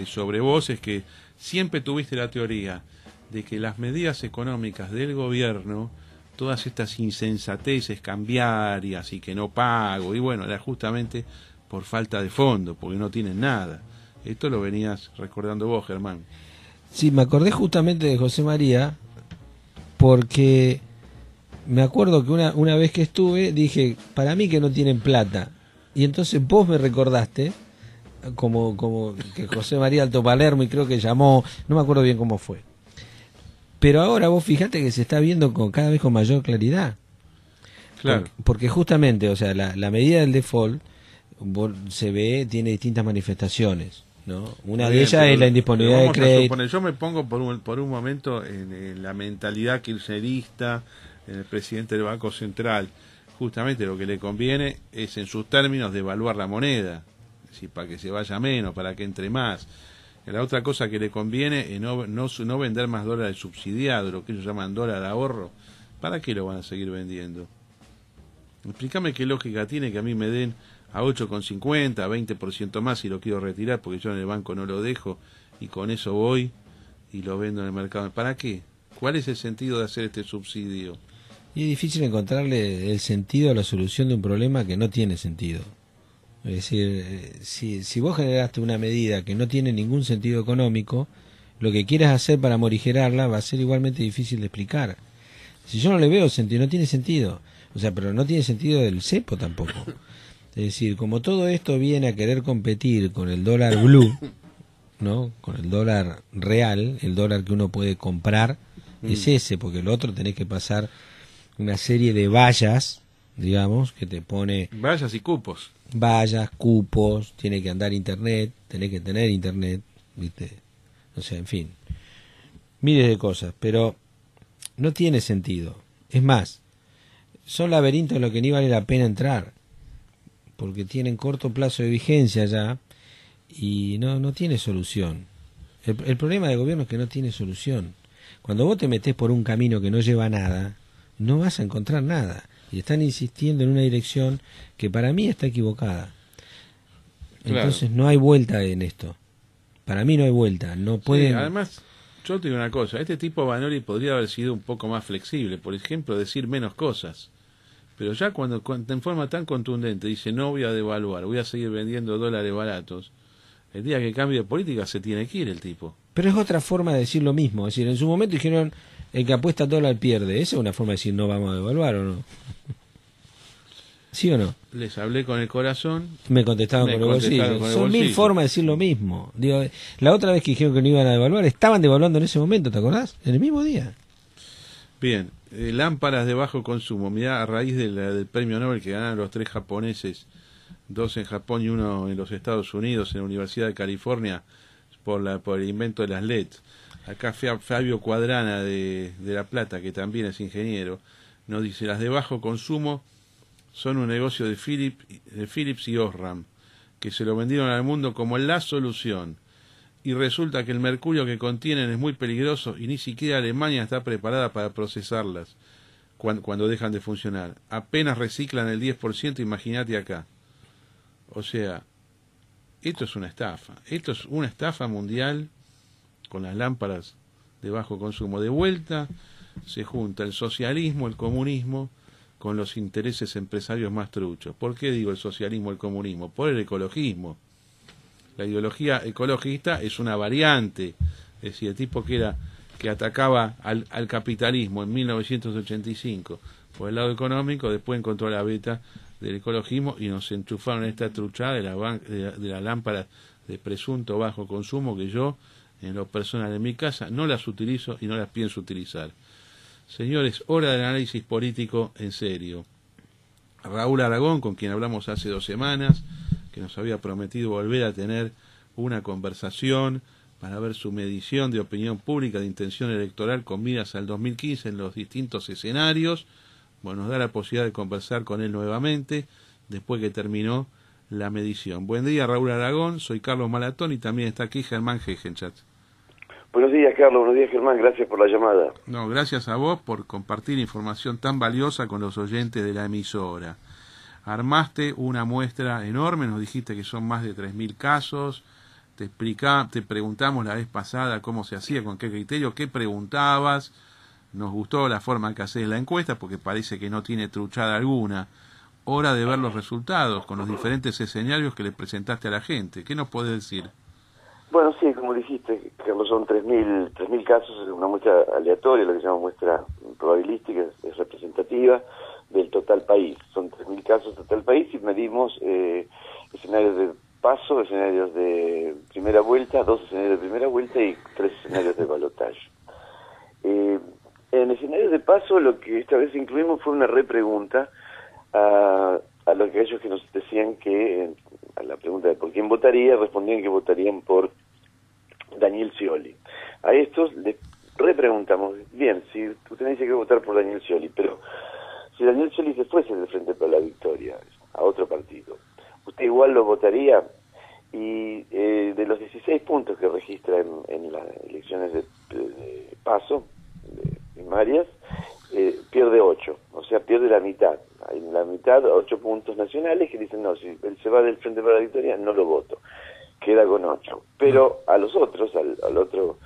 sobre vos es que siempre tuviste la teoría de que las medidas económicas del gobierno, todas estas insensateces cambiarias y que no pago, y bueno, era justamente por falta de fondo, porque no tienen nada. Esto lo venías recordando vos, Germán. Sí, me acordé justamente de José María, porque me acuerdo que una vez que estuve, dije, para mí que no tienen plata. Y entonces vos me recordaste, como que José María Alto Palermo, y creo que llamó, no me acuerdo bien cómo fue. Pero ahora vos fijate que se está viendo cada vez con mayor claridad. Claro. Porque justamente, o sea, la medida del default se ve, tiene distintas manifestaciones, ¿no? Una de ellas es la indisponibilidad de crédito. Yo me pongo por un momento en la mentalidad kirchnerista, en el presidente del Banco Central. Justamente lo que le conviene es, en sus términos, devaluar la moneda, es decir, para que se vaya menos, para que entre más. La otra cosa que le conviene es no vender más dólares subsidiados, lo que ellos llaman dólar ahorro. ¿Para qué lo van a seguir vendiendo? Explícame qué lógica tiene que a mí me den a 8,50, 20% más si lo quiero retirar, porque yo en el banco no lo dejo y con eso voy y lo vendo en el mercado. ¿Para qué? ¿Cuál es el sentido de hacer este subsidio? Y es difícil encontrarle el sentido a la solución de un problema que no tiene sentido. Es decir, si vos generaste una medida que no tiene ningún sentido económico, lo que quieras hacer para morigerarla va a ser igualmente difícil de explicar. Si yo no le veo sentido, no tiene sentido. O sea, pero no tiene sentido del cepo tampoco. Es decir, como todo esto viene a querer competir con el dólar blue, ¿no? Con el dólar real, el dólar que uno puede comprar, es ese, porque el otro tenés que pasar una serie de vallas, digamos, que te pone... Vallas y cupos. Vallas, cupos, tiene que andar internet, tenés que tener internet, ¿viste? O sea, en fin, miles de cosas, pero no tiene sentido. Es más, son laberintos en los que ni vale la pena entrar, porque tienen corto plazo de vigencia ya y no tiene solución. El problema del gobierno es que no tiene solución. Cuando vos te metés por un camino que no lleva a nada, no vas a encontrar nada. Y están insistiendo en una dirección que para mí está equivocada. Entonces Claro. no hay vuelta en esto. Para mí no hay vuelta. No pueden... Sí, además, yo te digo una cosa, este tipo Vanoli podría haber sido un poco más flexible, por ejemplo, decir menos cosas. Pero ya cuando en forma tan contundente dice no voy a devaluar, voy a seguir vendiendo dólares baratos, el día que cambie de política se tiene que ir el tipo. Pero es otra forma de decir lo mismo. Es decir, en su momento dijeron el que apuesta dólar pierde. Esa es una forma de decir no vamos a devaluar o no. ¿Sí o no? Les hablé con el corazón. Me contestaron con el bolsillo. Son mil formas de decir lo mismo. Digo, la otra vez que dijeron que no iban a devaluar, estaban devaluando en ese momento, ¿te acordás? En el mismo día. Bien, lámparas de bajo consumo. Mirá, a raíz del premio Nobel que ganaron los 3 japoneses, 2 en Japón y 1 en los Estados Unidos, en la Universidad de California, por el invento de las LEDs. Acá Fabio Cuadrana de La Plata, que también es ingeniero, nos dice, las de bajo consumo son un negocio de Philips y Osram, que se lo vendieron al mundo como la solución. Y resulta que el mercurio que contienen es muy peligroso y ni siquiera Alemania está preparada para procesarlas cuando dejan de funcionar. Apenas reciclan el 10%, imagínate acá. O sea, esto es una estafa. Esto es una estafa mundial con las lámparas de bajo consumo. De vuelta se junta el socialismo, el comunismo, con los intereses empresarios más truchos. ¿Por qué digo el socialismo, el comunismo? Por el ecologismo. La ideología ecologista es una variante. Es decir, el tipo que atacaba al capitalismo en 1985 por el lado económico, después encontró la beta del ecologismo y nos enchufaron esta truchada de la lámpara de presunto bajo consumo que yo, en lo personal en mi casa, no las utilizo y no las pienso utilizar. Señores, hora del análisis político en serio. Raúl Aragón, con quien hablamos hace 2 semanas, que nos había prometido volver a tener una conversación para ver su medición de opinión pública de intención electoral con miras al 2015 en los distintos escenarios. Bueno, nos da la posibilidad de conversar con él nuevamente después que terminó la medición. Buen día, Raúl Aragón, soy Carlos Malatón y también está aquí Germán Gegenchat. Buenos días, Carlos. Buenos días, Germán. Gracias por la llamada. No, gracias a vos por compartir información tan valiosa con los oyentes de la emisora. Armaste una muestra enorme, nos dijiste que son más de 3.000 casos. Te preguntamos la vez pasada cómo se hacía, con qué criterio, qué preguntabas. Nos gustó la forma que hacés la encuesta porque parece que no tiene truchada alguna. Hora de ver los resultados con los diferentes escenarios que le presentaste a la gente. ¿Qué nos podés decir? Bueno, sí, como dijiste, Carlos, son 3.000 casos, es una muestra aleatoria, lo que se llama muestra probabilística, es representativa del total país. Son 3.000 casos total país y medimos escenarios de paso, escenarios de primera vuelta, 2 escenarios de primera vuelta y 3 escenarios de balotaje. En escenarios de paso, lo que esta vez incluimos fue una repregunta a aquellos que nos decían que, a la pregunta de por quién votaría, respondían que votarían por Daniel Scioli. A estos les repreguntamos, bien, si usted me dice que votar por Daniel Scioli, pero si Daniel Scioli se fuese del Frente para la Victoria a otro partido, ¿usted igual lo votaría? Y de los 16 puntos que registra en las elecciones de paso, de primarias, pierde 8, o sea, pierde la mitad. Hay en la mitad 8 puntos nacionales que dicen, no, si él se va del Frente para la Victoria, no lo voto. Queda con 8. Pero a los otros, al otro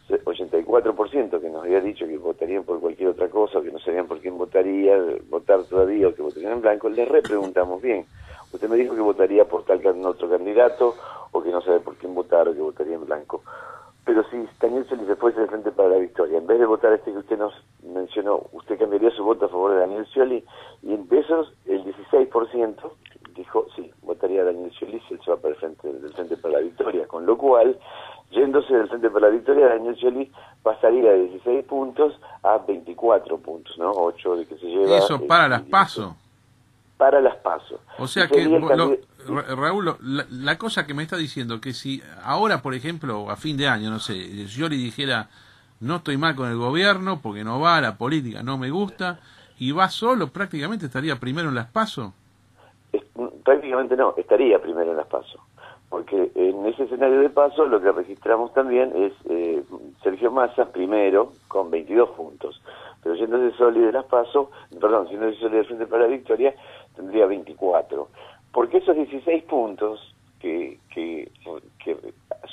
84% que nos había dicho que votarían por cualquier otra cosa, o que no sabían por quién votar todavía, o que votarían en blanco, les repreguntamos, bien, usted me dijo que votaría por otro candidato, o que no sabe por quién votar, o que votaría en blanco. Pero si Daniel Scioli se fuese del Frente para la Victoria, en vez de votar este que usted nos mencionó, ¿usted cambiaría su voto a favor de Daniel Scioli? Y de esos, el 16% dijo, sí, votaría a Daniel Scioli si él se va para del Frente para la Victoria. Con lo cual, yéndose del Frente para la Victoria, Daniel Scioli pasaría de 16 puntos a 24 puntos, ¿no? 8 de que se lleva... Eso para las PASO. Para las PASO. O sea que, Raúl, la cosa que me está diciendo, que si ahora, por ejemplo, a fin de año, no sé, Scioli dijera, no estoy mal con el gobierno, porque no va, la política no me gusta, y va solo, prácticamente estaría primero en las PASO. Prácticamente no, estaría primero en las PASO. Porque en ese escenario de paso lo que registramos también es Sergio Massa primero con 22 puntos. Pero siéndose Scioli de las PASO, siéndose Scioli del Frente para la Victoria, tendría 24. Porque esos 16 puntos que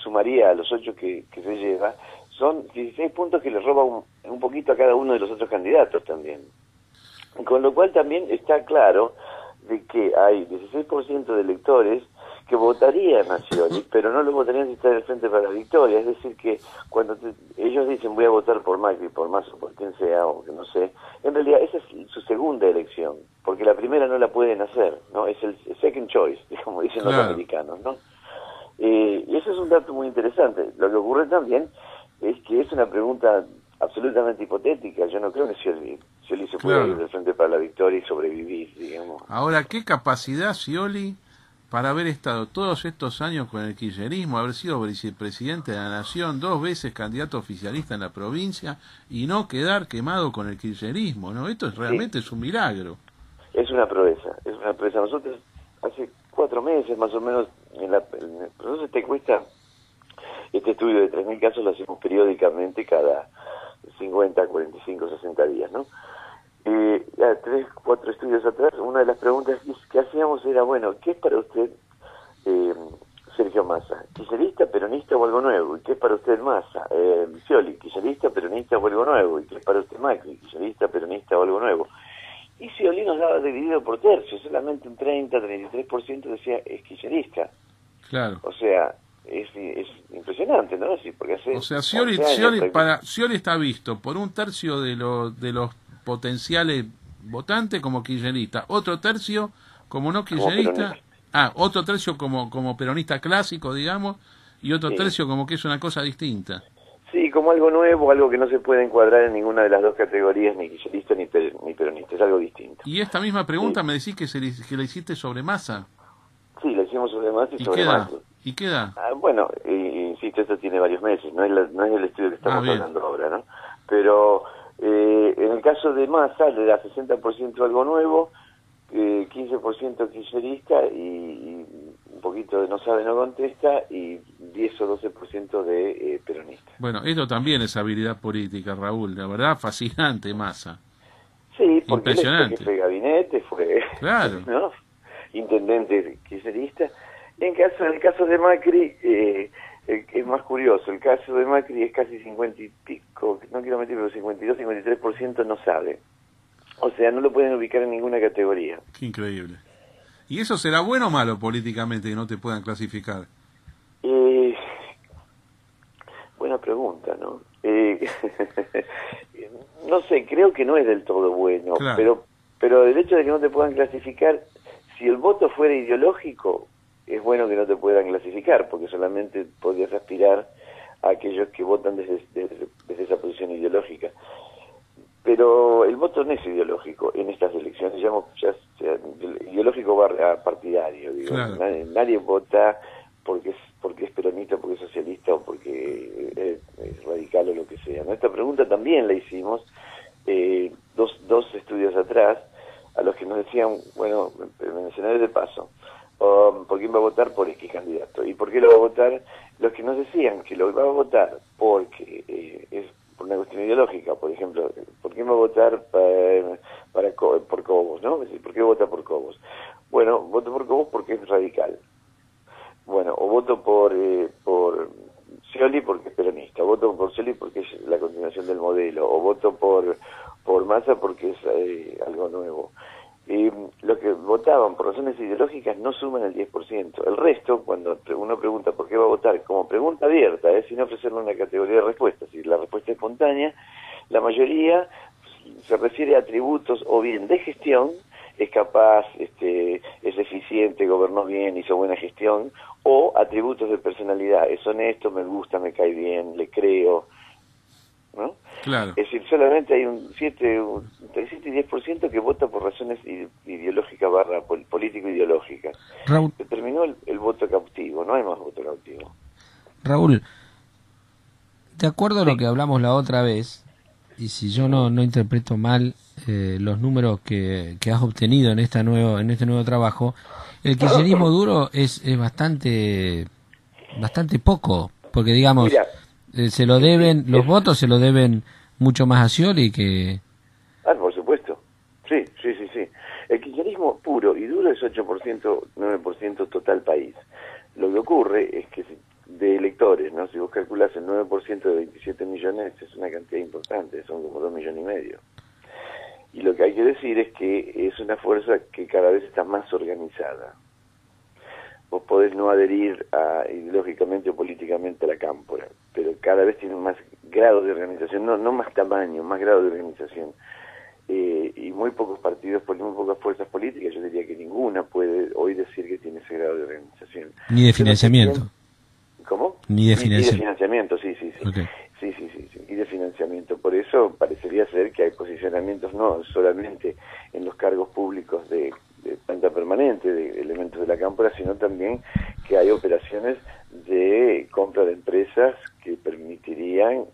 sumaría a los 8 que se lleva, son 16 puntos que le roba un poquito a cada uno de los otros candidatos también. Con lo cual también está claro de que hay 16% de electores que votarían a Scioli, pero no lo votarían si está en el Frente para la Victoria. Es decir, que cuando ellos dicen voy a votar por Macri, por Massa, por quien sea, o que no sé, en realidad esa es su segunda elección, porque la primera no la pueden hacer, ¿no? Es el second choice, como dicen los americanos, ¿no? Y eso es un dato muy interesante. Lo que ocurre también es que es una pregunta absolutamente hipotética. Yo no creo que Scioli se pueda ir del Frente para la Victoria y sobrevivir, digamos. Ahora, ¿qué capacidad Scioli para haber estado todos estos años con el kirchnerismo, haber sido vicepresidente de la Nación, 2 veces candidato oficialista en la provincia y no quedar quemado con el kirchnerismo, ¿no? Esto realmente es un milagro. Es una proeza, es una proeza. Nosotros hace 4 meses más o menos, en el proceso te cuesta este estudio de 3.000 casos, lo hacemos periódicamente cada 50, 45, 60 días, ¿no? 3, 4 estudios atrás, una de las preguntas que hacíamos era, bueno, ¿qué es para usted Sergio Massa? ¿Kirchnerista, peronista o algo nuevo? ¿Y qué es para usted Massa? Scioli, ¿kirchnerista, peronista o algo nuevo? ¿Y qué es para usted Macri? ¿Kirchnerista, peronista o algo nuevo? Y Scioli nos daba dividido por tercios, solamente un 30, 33% decía es kirchnerista. Claro. O sea, es impresionante, ¿no? Sí, porque hace, o sea, Scioli está visto por un tercio de los potenciales votantes como kirchnerista, otro tercio como no kirchnerista, otro tercio como peronista clásico, digamos, y otro tercio como que es una cosa distinta. Sí, como algo nuevo, algo que no se puede encuadrar en ninguna de las dos categorías, ni kirchnerista ni peronista, es algo distinto. Y esta misma pregunta me decís que la hiciste sobre Massa. Sí, la hicimos sobre Massa y sobre Massa. ¿Y qué da? Bueno, insisto, esto tiene varios meses, no es el estudio que estamos hablando ahora, ¿no? Pero en el caso de Massa le da 60% algo nuevo, 15% kirchnerista y un poquito de no sabe, no contesta, y 10 o 12% de peronista. Bueno, esto también es habilidad política, Raúl, la verdad fascinante Massa. Sí, porque impresionante. Él fue gabinete, fue ¿no? Intendente kirchnerista. En el caso de Macri, es más curioso, el caso de Macri es casi 50 y pico, no quiero mentir, pero 52, 53% no sabe. O sea, no lo pueden ubicar en ninguna categoría. Qué increíble. ¿Y eso será bueno o malo políticamente que no te puedan clasificar? Buena pregunta, ¿no? No sé, creo que no es del todo bueno, pero el hecho de que no te puedan clasificar, si el voto fuera ideológico, es bueno que no te puedan clasificar, porque solamente podrías aspirar a aquellos que votan desde esa posición ideológica. Pero el voto no es ideológico en estas elecciones, ideológico barra partidario, digo. Claro. Nadie vota porque es peronista, porque es socialista o porque es radical o lo que sea, ¿no? Esta pregunta también la hicimos dos estudios atrás, a los que nos decían, bueno, me mencionaré de paso, ¿por quién va a votar? Por X candidato. ¿Y por qué lo va a votar? Los que nos decían que lo va a votar porque es por una cuestión ideológica, por ejemplo, ¿por quién va a votar por Cobos, no? Es decir, ¿por qué vota por Cobos? Bueno, voto por Cobos porque es radical. Bueno, o voto por Scioli porque es peronista, o voto por Scioli porque es la continuación del modelo, o voto por Massa porque es algo nuevo. Los que votaban por razones ideológicas no suman el 10%. El resto, cuando uno pregunta por qué va a votar, como pregunta abierta, sin ofrecerle una categoría de respuestas, si la respuesta es espontánea, la mayoría se refiere a atributos o bien de gestión, es capaz, es eficiente, gobernó bien, hizo buena gestión, o atributos de personalidad, es honesto, me gusta, me cae bien, le creo, ¿no? Claro. Es decir, solamente hay entre 7 y 10% que vota por razones ideológicas barra político-ideológicas. Raúl. Se terminó el voto cautivo, no hay más voto cautivo. Raúl, de acuerdo a lo que hablamos la otra vez, y si yo no interpreto mal los números que has obtenido en este nuevo trabajo, el kirchnerismo duro es bastante poco, porque digamos... Mira, se lo deben, los votos se lo deben mucho más a Scioli que... por supuesto. Sí. El kirchnerismo puro y duro es 8%, 9% total país. Lo que ocurre es que de electores, ¿no? Si vos calculás el 9% de 27 millones, es una cantidad importante, son como 2,5 millones. Y lo que hay que decir es que es una fuerza que cada vez está más organizada. Vos podés no adherir ideológicamente o políticamente a la cámpora, pero cada vez tiene más grado de organización, no más tamaño, más grado de organización. Y muy pocos partidos, muy pocas fuerzas políticas, yo diría que ninguna puede hoy decir que tiene ese grado de organización. Ni de financiamiento. ¿Cómo? Ni de Y de financiamiento, sí. Okay. Sí, y de financiamiento. Por eso parecería ser que hay posicionamientos no solamente en los cargos públicos de planta permanente, de elementos de la cámpora, sino también que hay operaciones de compra de empresas que permitirían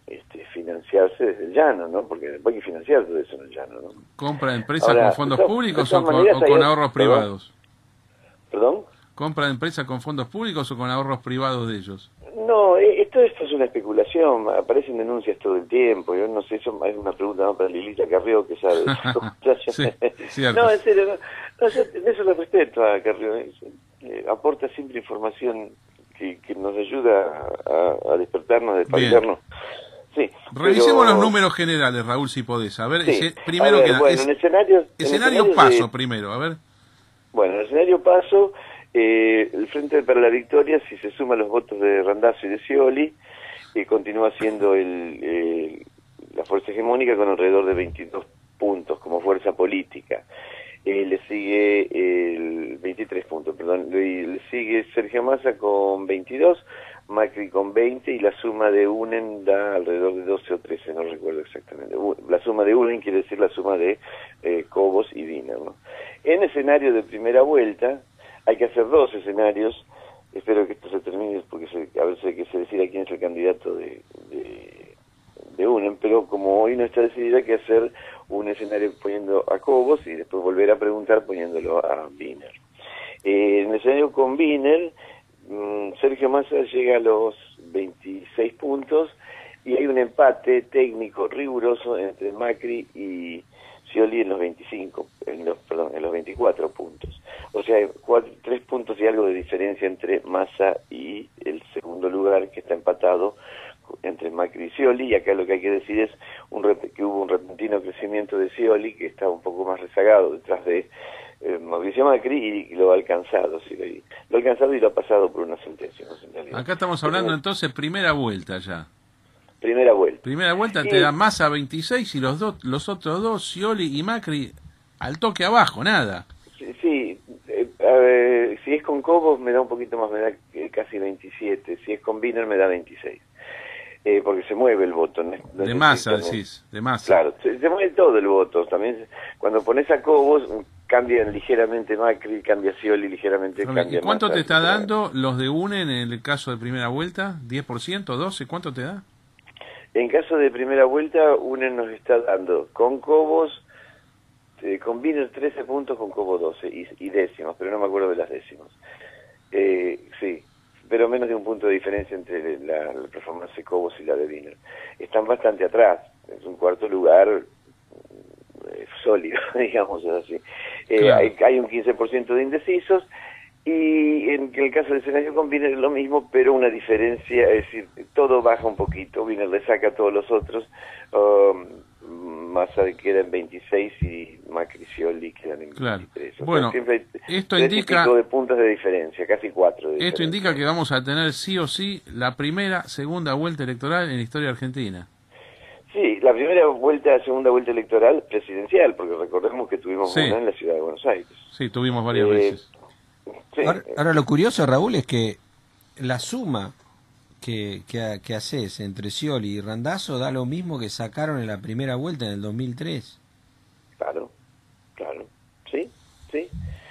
financiarse desde el llano, ¿no? Porque después hay que financiar todo eso en el llano, ¿no? ¿Compra de empresas Ahora, con fondos públicos de o todas maneras, con hay- ahorros ¿Perdón? privados? ¿Perdón? ¿Compra de empresas con fondos públicos o con ahorros privados de ellos? No, esto es una especulación, aparecen denuncias todo el tiempo, yo no sé, eso es una pregunta más para Lilita Carrió que sabe. Sí, cierto. No, en serio, yo en eso le respeto a Carrió, aporta siempre información que nos ayuda a despertarnos, a despabilarnos. Sí, Revisemos pero- los números generales, Raúl, si podés. A ver, Sí. primero A ver, que nada, bueno, en escenarios paso de- primero, a ver. Bueno, en el escenario paso, el Frente para la Victoria, si se suman los votos de Randazzo y de Scioli, continúa siendo la fuerza hegemónica con alrededor de 22 puntos como fuerza política. Le sigue 23 puntos, perdón, le sigue Sergio Massa con 22, Macri con 20 y la suma de UNEN da alrededor de 12 o 13, no recuerdo exactamente. La suma de UNEN quiere decir la suma de Cobos y Wiener, ¿no? En escenario de primera vuelta hay que hacer dos escenarios, espero que esto se termine porque a ver si hay que se decida quién es el candidato de UNEN, pero como hoy no está decidido hay que hacer un escenario poniendo a Cobos y después volver a preguntar poniéndolo a Wiener. En el escenario con Wiener, Sergio Massa llega a los 26 puntos y hay un empate técnico riguroso entre Macri y Scioli en los 24 puntos. O sea, hay 3 puntos y algo de diferencia entre Massa y el segundo lugar, que está empatado entre Macri y Scioli, y acá lo que hay que decir es que hubo un repentino crecimiento de Scioli, que está un poco más rezagado detrás de Mauricio Macri, y lo ha alcanzado, sí, lo ha alcanzado y lo ha pasado por una sentencia, ¿no? En realidad. Acá estamos hablando entonces primera vuelta ya. Primera vuelta. Primera vuelta te da Massa 26 y los otros dos, Scioli y Macri, al toque abajo, nada. Sí, a ver, si es con Cobos me da un poquito más, me da casi 27, si es con Wiener me da 26. Porque se mueve el voto. No De Massa, decís, de Massa. Claro, se mueve todo el voto. También cuando pones a Cobos, cambian ligeramente Macri, cambia Scioli ligeramente. ¿Y cuánto te está dando los de UNEN en el caso de primera vuelta? ¿10%? ¿12%? ¿Cuánto te da? En caso de primera vuelta, UNEN nos está dando con Cobos, con Wiener 13 puntos, con Cobos 12 y décimos, pero no me acuerdo de las décimas. Sí, pero menos de un punto de diferencia entre la performance de Cobos y la de Wiener. Están bastante atrás, es un cuarto lugar sólido, digamos así. Claro. Hay un 15% de indecisos, y en el caso del escenario con Wiener es lo mismo, pero una diferencia, es decir, todo baja un poquito, Wiener le saca a todos los otros, Massa queda en 26 y Macri y Scioli quedan en 23. Claro. Bueno, siempre esto hay indica... de puntos de diferencia, casi 4 de Esto diferencia. indica que vamos a tener sí o sí la segunda vuelta electoral en la historia argentina. Sí, la primera vuelta, segunda vuelta electoral presidencial, porque recordemos que tuvimos una en la ciudad de Buenos Aires. Sí, tuvimos varias veces. Sí. Ahora lo curioso, Raúl, es que la suma que haces entre Scioli y Randazzo da lo mismo que sacaron en la primera vuelta en el 2003. Claro, sí.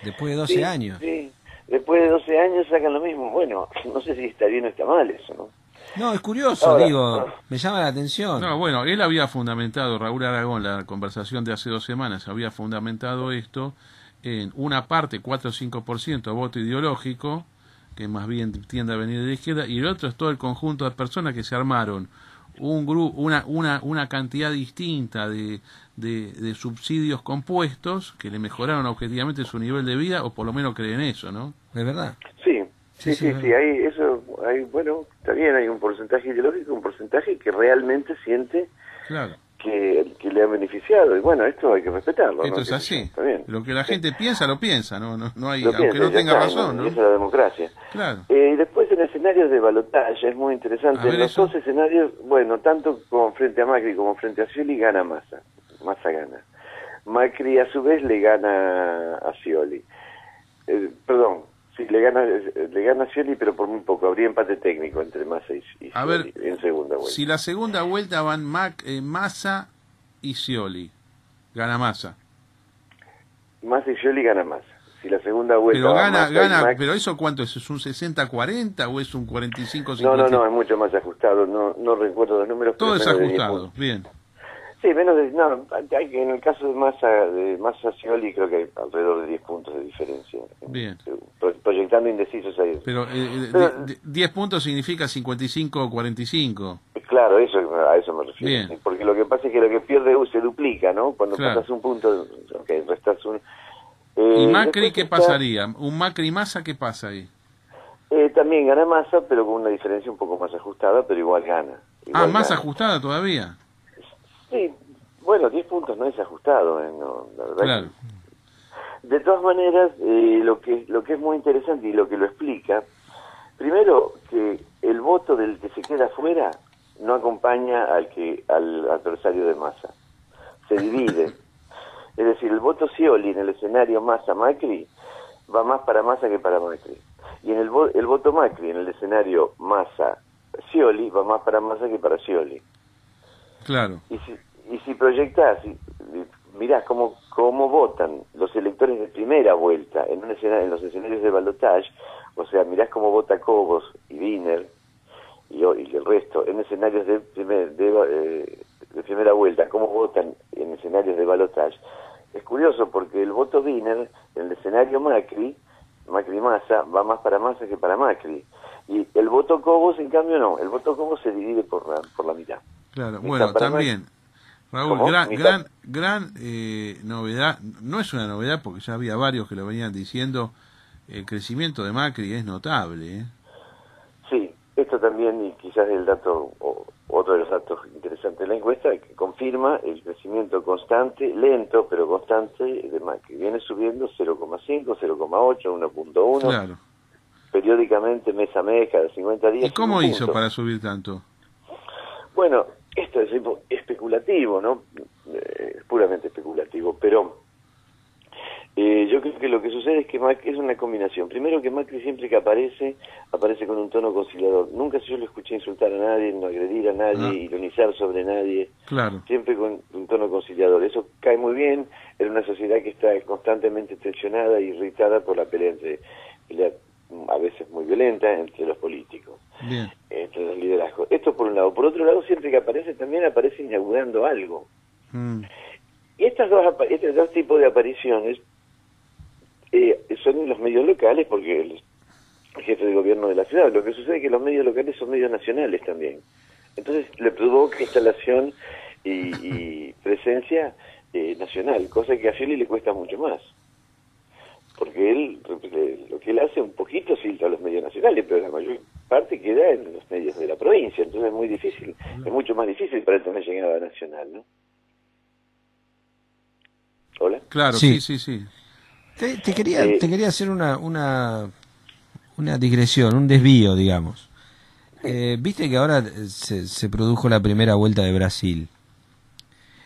Después de 12 años. Sí, después de 12 años sacan lo mismo. Bueno, no sé si está bien o está mal eso, ¿no? No, es curioso, Ahora, me llama la atención. No, bueno, él había fundamentado, Raúl Aragón, la conversación de hace 2 semanas, había fundamentado esto en una parte, 4 o 5% voto ideológico, que más bien tiende a venir de la izquierda, y el otro es todo el conjunto de personas que se armaron un grupo, una cantidad distinta de subsidios compuestos que le mejoraron objetivamente su nivel de vida, o por lo menos creen eso, ¿no? ¿Es verdad? Sí, bueno, está bien, hay un porcentaje ideológico, un porcentaje que realmente siente claro que le han beneficiado, y bueno, esto hay que respetarlo. Esto ¿no? es así. Está bien. Lo que la gente piensa, lo piensa, no hay, Lo aunque piensa, no ya tenga está, razón, ¿no? ¿no? Esa es la democracia. Claro. Y después en escenarios de balotaje es muy A interesante. ver En los eso. dos escenarios, bueno, tanto como frente a Macri como frente a Scioli gana Massa. Massa gana. Macri a su vez le gana a Scioli. Perdón, sí, le gana a Scioli, pero por muy poco. Habría empate técnico entre Massa y Scioli A ver, en segunda vuelta. Si la segunda vuelta van Massa y Scioli, gana Massa. Massa y Scioli gana Massa. Si la segunda vuelta Pero va gana, Massa y gana, Macri- pero eso cuánto es un 60-40 o es un 45-50? No, es mucho más ajustado. No recuerdo los números. Todo es pero menos de 10 ajustado, puntos. bien. Sí, menos de... No, en el caso de Massa Scioli creo que hay alrededor de 10 puntos de diferencia. Bien. Proyectando indecisos ahí. Pero 10 puntos significa 55-45. Claro, a eso me refiero. Bien. Sí, porque lo que pasa es que lo que pierde se duplica, ¿no? Cuando Claro. pasas un punto, restas un... ¿Y Macri después qué está- pasaría? ¿Un Macri-Massa qué pasa ahí? También gana Massa, pero con una diferencia un poco más ajustada, pero igual gana. Igual Más gana. ajustada todavía. Sí, bueno, 10 puntos no es ajustado, no, la verdad. Claro. De todas maneras, lo que es muy interesante y lo que lo explica, primero que el voto del que se queda fuera no acompaña al adversario de Massa, se divide. Es decir, el voto Scioli en el escenario Massa-Macri va más para Massa que para Macri. Y en el voto Macri en el escenario Massa-Scioli va más para Massa que para Scioli. Claro. Y si proyectás, mirás cómo votan los electores de primera vuelta en los escenarios de balotaje, o sea, mirás cómo vota Cobos y Wiener y el resto en escenarios de primera vuelta, cómo votan en escenarios de balotaje, es curioso porque el voto Wiener en el escenario Macri-Massa va más para Massa que para Macri. Y el voto Cobos, en cambio, no. El voto Cobos se divide por la mitad. Claro, Mitad bueno, para también, Raúl, ¿Cómo? gran novedad, no es una novedad porque ya había varios que lo venían diciendo, el crecimiento de Macri es notable, ¿eh? Sí, esto también, y quizás el dato, otro de los datos interesantes de la encuesta, que confirma el crecimiento constante, lento, pero constante de Macri. Viene subiendo 0,5, 0,8, 1,1, Claro. periódicamente, mes a mes, cada 50 días. ¿Y cómo un hizo punto. para subir tanto? Bueno, esto es especulativo, ¿no? Es puramente especulativo, pero yo creo que lo que sucede es que Macri es una combinación. Primero que Macri siempre que aparece con un tono conciliador. Nunca yo lo escuché insultar a nadie, no agredir a nadie, ironizar sobre nadie. Claro. Siempre con un tono conciliador. Eso cae muy bien en una sociedad que está constantemente tensionada e irritada por la pelea a veces muy violenta entre los políticos. Bien. Entre los liderazgos. Esto por un lado. Por otro lado, siempre que aparece, también aparece inaugurando algo. Y estos dos tipos de apariciones son en los medios locales, porque el jefe de gobierno de la ciudad. Lo que sucede es que los medios locales son medios nacionales también. Entonces le provoca instalación y presencia nacional, cosa que a Scioli le cuesta mucho más. Porque lo que él hace un poquito filtra a los medios nacionales, pero la mayor parte queda en los medios de la provincia, entonces es muy difícil, es mucho más difícil para él tener llegada nacional, ¿no? ¿Hola? Claro, Sí. sí. Te quería hacer una digresión, un desvío, digamos. Viste que ahora se produjo la primera vuelta de Brasil.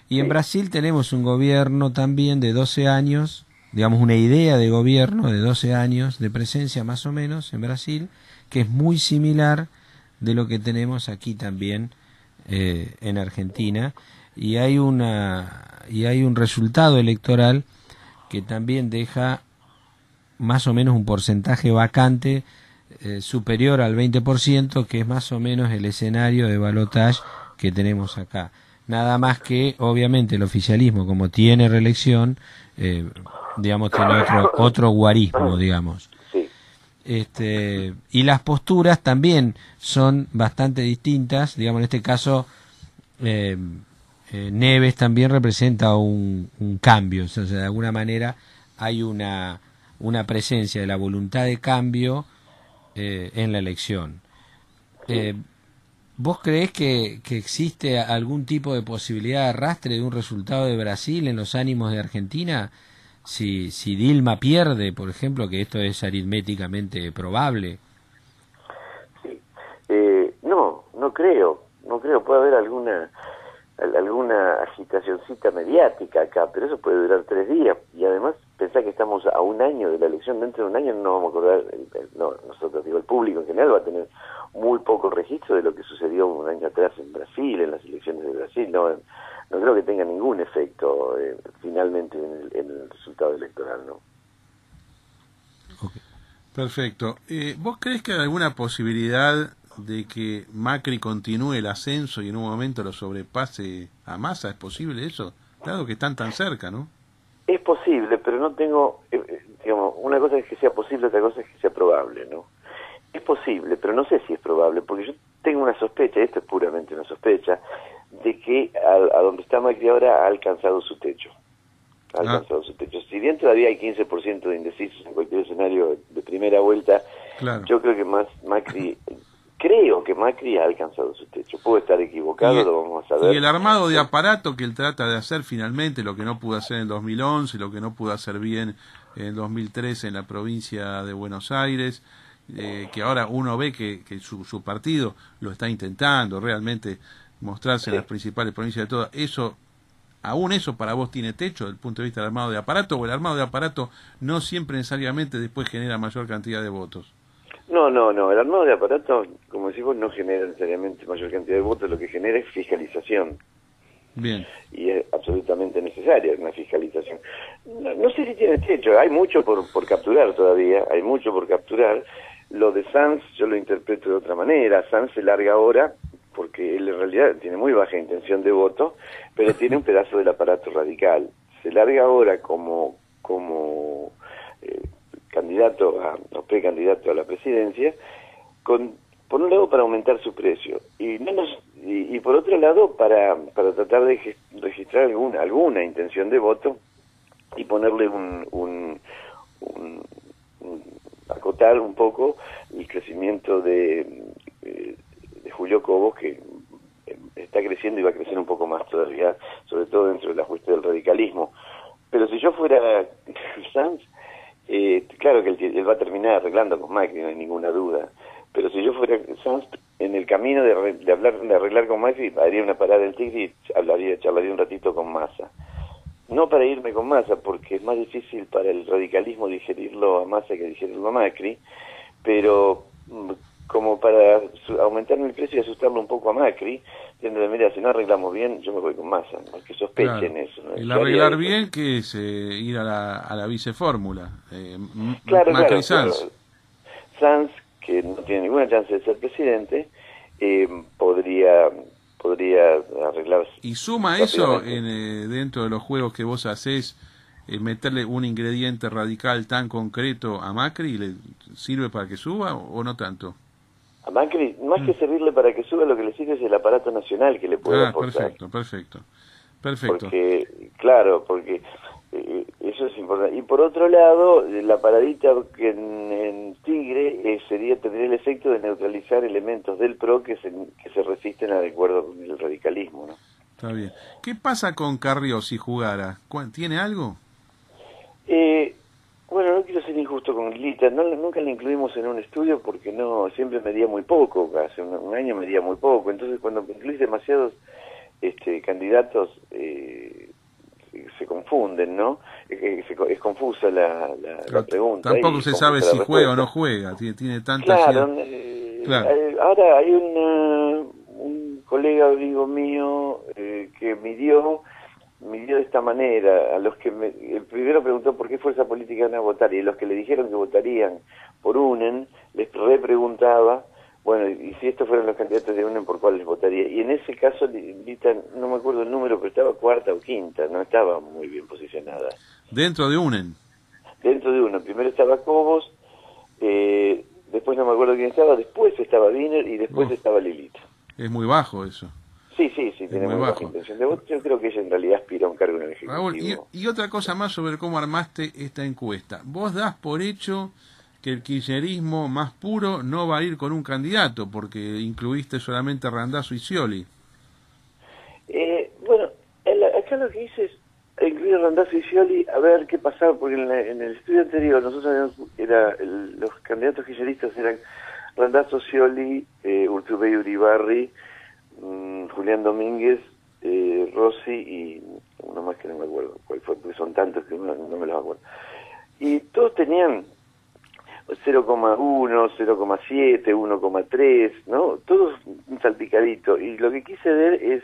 Y en Brasil tenemos un gobierno también de 12 años, digamos una idea de gobierno de 12 años de presencia más o menos en Brasil, que es muy similar de lo que tenemos aquí también en Argentina. Y hay un resultado electoral que también deja más o menos un porcentaje vacante superior al 20%, que es más o menos el escenario de balotaje que tenemos acá. Nada más que, obviamente, el oficialismo, como tiene reelección, digamos, tiene otro guarismo, digamos. Y las posturas también son bastante distintas, digamos, en este caso Neves también representa un cambio, o sea, de alguna manera hay una presencia de la voluntad de cambio en la elección. ¿Vos creés que existe algún tipo de posibilidad de arrastre de un resultado de Brasil en los ánimos de Argentina? Si Dilma pierde, por ejemplo, que esto es aritméticamente probable. Sí. No creo. Puede haber alguna agitacioncita mediática acá, pero eso puede durar 3 días. Y además, pensá que estamos a un año de la elección. Dentro de un año no vamos a acordar, nosotros, el público en general va a tener muy poco registro de lo que sucedió un año atrás en Brasil, en las elecciones de Brasil. No creo que tenga ningún efecto finalmente en el resultado electoral, ¿no? Okay. Perfecto. ¿Vos crees que hay alguna posibilidad de que Macri continúe el ascenso y en un momento lo sobrepase a Massa? ¿Es posible eso? Dado que están tan cerca, ¿no? Es posible, pero no tengo, digamos, una cosa es que sea posible, otra cosa es que sea probable, ¿no? Es posible, pero no sé si es probable, porque yo tengo una sospecha, esto es puramente una sospecha, de que a donde está Macri ahora ha alcanzado su techo. Si bien todavía hay 15% de indecisos en cualquier escenario de primera vuelta, claro, yo creo que creo que Macri ha alcanzado su techo. Puedo estar equivocado, lo vamos a saber. Y el armado de aparato que él trata de hacer finalmente, lo que no pudo hacer en 2011, lo que no pudo hacer bien en 2013 en la provincia de Buenos Aires, que ahora uno ve que su partido lo está intentando realmente mostrarse en las principales provincias de todas. ¿Aún eso para vos tiene techo desde el punto de vista del armado de aparato, o el armado de aparato no siempre necesariamente después genera mayor cantidad de votos? No, el armado de aparato, como decís vos, no genera necesariamente mayor cantidad de votos, lo que genera es fiscalización. Bien. Y es absolutamente necesaria una fiscalización. No sé si tiene techo, hay mucho por capturar todavía, hay mucho por capturar. Lo de Sanz yo lo interpreto de otra manera. Sanz se larga ahora porque él en realidad tiene muy baja intención de voto, pero tiene un pedazo del aparato radical. Se larga ahora como candidato o precandidato a la presidencia, por un lado para aumentar su precio y por otro lado para tratar de registrar alguna intención de voto y ponerle acotar un poco el crecimiento de Julio Cobos, que está creciendo y va a crecer un poco más todavía, sobre todo dentro del ajuste del radicalismo. Pero si yo fuera Sanz, claro que él va a terminar arreglando con Macri, no hay ninguna duda. Pero si yo fuera Sanz, en el camino de arreglar con Macri, haría una parada del Tigre y charlaría un ratito con Massa. No para irme con Massa, porque es más difícil para el radicalismo digerirlo a Massa que digerirlo a Macri, pero como para aumentarme el precio y asustarlo un poco a Macri, diciendo, mira, si no arreglamos bien, yo me voy con Massa, porque sospechen, claro, eso, ¿no? El arreglar bien, que es ir a la vicefórmula. Macri Sanz. Claro. Sanz, que no tiene ninguna chance de ser presidente, podría arreglar. ¿Y suma eso dentro de los juegos que vos hacés, meterle un ingrediente radical tan concreto a Macri, le sirve para que suba o no tanto? A Macri, más que servirle para que suba, lo que le sirve es el aparato nacional que le puede aportar. Perfecto. Porque eso es importante. Y por otro lado, la paradita que en Tigre tendría el efecto de neutralizar elementos del PRO que se resisten al acuerdo con el radicalismo, ¿no? Está bien. ¿Qué pasa con Carrió si jugara? ¿Tiene algo? Bueno, no quiero ser injusto con Lita, nunca la incluimos en un estudio porque siempre medía muy poco, hace un año medía muy poco, entonces cuando incluís demasiados candidatos se confunden, ¿no? Es confusa la pregunta. Tampoco se sabe si juega o no juega, tiene tantas... Claro. Ahora hay un colega, amigo mío, que midió de esta manera, a los que el primero preguntó por qué fuerza política van a votar, y a los que le dijeron que votarían por UNEN, les repreguntaba, bueno, y si estos fueran los candidatos de UNEN, ¿por cuáles votaría? Y en ese caso, Lita, no me acuerdo el número, pero estaba cuarta o quinta, no estaba muy bien posicionada. ¿Dentro de UNEN? Dentro de UNEN, primero estaba Cobos, después no me acuerdo quién estaba, después estaba Wiener y después estaba Lilita. Es muy bajo eso. Sí, tiene muy baja intención de voto. Yo creo que ella en realidad aspira a un cargo en el Ejecutivo. Raúl, y otra cosa más sobre cómo armaste esta encuesta. Vos das por hecho que el kirchnerismo más puro no va a ir con un candidato, porque incluiste solamente a Randazzo y Scioli. Bueno, acá lo que hice es incluir a Randazzo y Scioli a ver qué pasaba, porque en el estudio anterior nosotros habíamos, los candidatos kirchneristas eran Randazzo, Scioli, Urtubey Uribarri, Julián Domínguez, Rossi y uno más que no me acuerdo cuál fue, porque son tantos que no me los acuerdo. Y todos tenían 0,1, 0,7, 1,3, ¿no? Todos un salpicadito. Y lo que quise ver es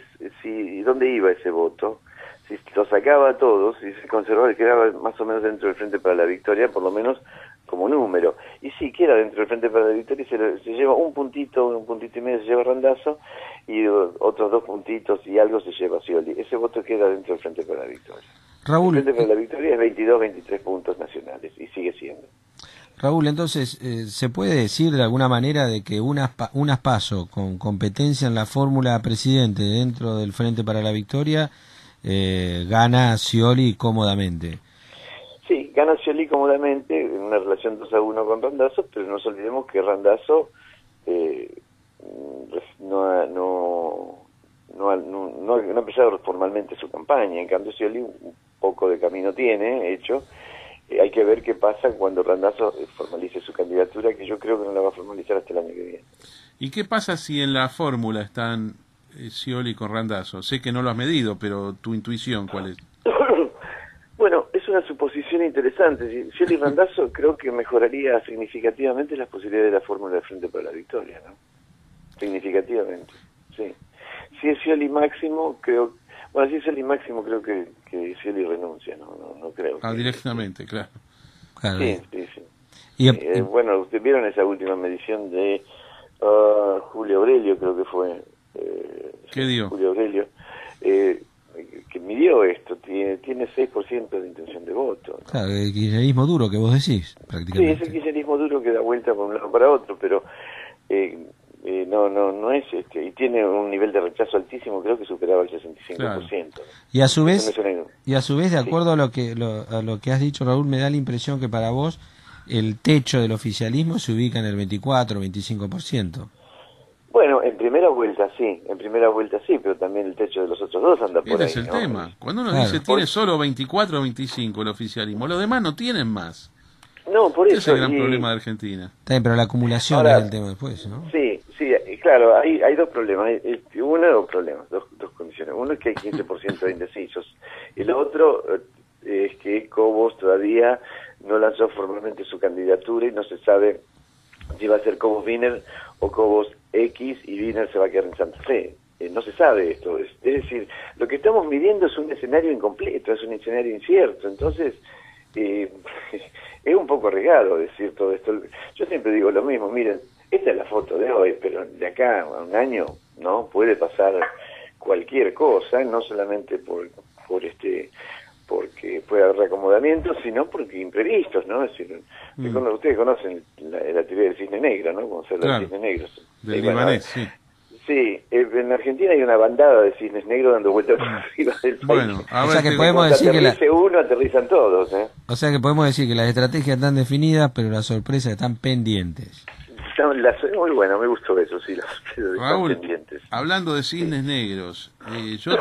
dónde iba ese voto, si lo sacaba a todos, si se conservaba y quedaba más o menos dentro del Frente para la Victoria, por lo menos como número. Y sí, queda dentro del Frente para la Victoria y se lleva un puntito y medio se lleva Randazzo, y otros 2 puntitos y algo se lleva Scioli. Ese voto queda dentro del Frente para la Victoria. Raúl, El Frente para la Victoria es 22, 23 puntos nacionales y sigue siendo. Raúl, entonces, ¿se puede decir de alguna manera de que unas PASO con competencia en la fórmula presidente dentro del Frente para la Victoria gana Scioli cómodamente? Sí, gana Scioli cómodamente en una relación 2-1 con Randazzo, pero no nos olvidemos que Randazzo no ha empezado formalmente su campaña. En cambio Scioli un poco de camino tiene hecho. Hay que ver qué pasa cuando Randazzo formalice su candidatura, que yo creo que no la va a formalizar hasta el año que viene. ¿Y qué pasa si en la fórmula están Scioli con Randazzo? Sé que no lo has medido, pero tu intuición, ¿cuál es? Bueno, es una suposición interesante. Si Scioli y Randazzo creo que mejoraría significativamente las posibilidades de la fórmula de Frente para la Victoria, ¿no? Significativamente, sí. Si es Scioli Máximo, creo... Bueno, si es Scioli Máximo, creo que Scioli renuncia, no creo. Directamente, claro. Sí. Y bueno, ustedes vieron esa última medición de Julio Aurelio, creo que fue. ¿Qué dio? Julio Aurelio, que midió esto, tiene 6% de intención de voto, ¿no? Claro, el kirchnerismo duro que vos decís, prácticamente. Sí, es el kirchnerismo duro que da vuelta por un lado para otro, pero no es y tiene un nivel de rechazo altísimo, creo que superaba el 65%. Claro. Y a su vez, de acuerdo a lo que has dicho, Raúl, me da la impresión que para vos el techo del oficialismo se ubica en el 24-25%. Bueno, en primera vuelta sí, pero también el techo de los otros dos anda por ahí. Ese es el ¿no? tema. Cuando uno dice tiene solo 24 o 25 el oficialismo, los demás no tienen más. No, por eso. Ese es el gran problema de Argentina. Está bien, pero la acumulación ahora, es el tema después, ¿no? Sí, claro, hay dos problemas. Dos condiciones. Uno es que hay 15% de indecisos. Y lo otro es que Cobos todavía no lanzó formalmente su candidatura y no se sabe si va a ser Cobos Wiener o Cobos X y Wiener se va a quedar en Santa Fe. No se sabe esto. Es decir, lo que estamos midiendo es un escenario incompleto, es un escenario incierto. Entonces, es un poco arriesgado decir todo esto. Yo siempre digo lo mismo, miren, esta es la foto de hoy, pero de acá a un año no puede pasar cualquier cosa, no solamente porque puede haber reacomodamientos, sino porque imprevistos, ¿no? Es decir, ustedes conocen la teoría del cisne negro, ¿no? Conocer los cisnes negros. Del libanés, sí. Sí, en Argentina hay una bandada de cisnes negros dando vueltas por arriba del país. Bueno, o sea que podemos decir que uno, aterrizan todos, ¿eh? O sea que podemos decir que las estrategias están definidas, pero las sorpresas están pendientes. Muy bueno, me gustó eso, sí, las sorpresas Raúl, están pendientes. Hablando de cisnes negros, yo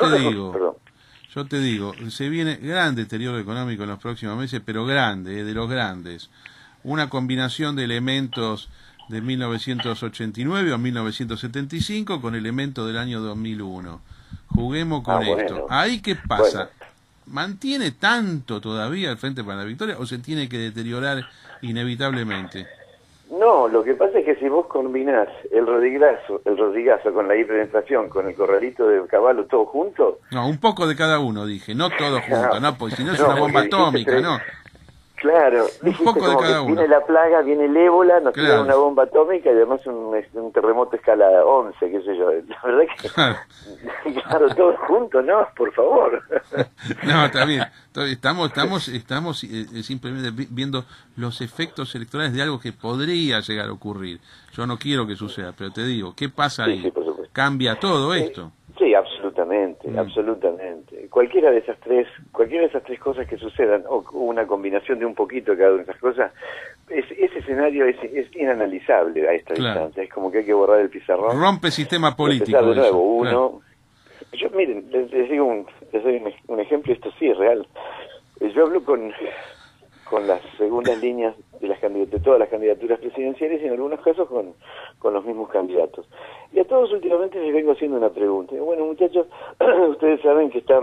te digo, se viene gran deterioro económico en los próximos meses, pero grande, de los grandes. Una combinación de elementos de 1989 o 1975 con elementos del año 2001. Juguemos con esto. Bueno. ¿Ahí qué pasa? Bueno. ¿Mantiene tanto todavía el Frente para la Victoria o se tiene que deteriorar inevitablemente? No, lo que pasa es que si vos combinás el rodigazo con la hiperinflación, con el corralito de caballo todo junto... No, un poco de cada uno, dije, no todo junto, no, porque si no es una bomba atómica, ¿no? Claro, un poco de cada uno. Viene la plaga, viene el ébola, nos tiran una bomba atómica y además un terremoto escala 11, qué sé yo. La verdad que, claro, todos juntos, ¿no? Por favor. No, está bien. Estamos simplemente viendo los efectos electorales de algo que podría llegar a ocurrir. Yo no quiero que suceda, pero te digo, ¿qué pasa ahí? Sí, por supuesto. ¿Cambia todo esto? Sí, absolutamente, absolutamente. Cualquiera de esas tres cosas que sucedan, o una combinación de un poquito de cada una de esas cosas, ese escenario es inanalizable a esta Claro. distancia. Es como que hay que borrar el pizarrón. Rompe sistema político. Empezar de nuevo, eso, uno... claro. Yo, miren, les digo les doy un ejemplo, esto sí es real. Yo hablo con las segundas líneas de todas las candidaturas presidenciales y en algunos casos con los mismos candidatos. Y a todos últimamente les vengo haciendo una pregunta. Bueno, muchachos, ustedes saben que está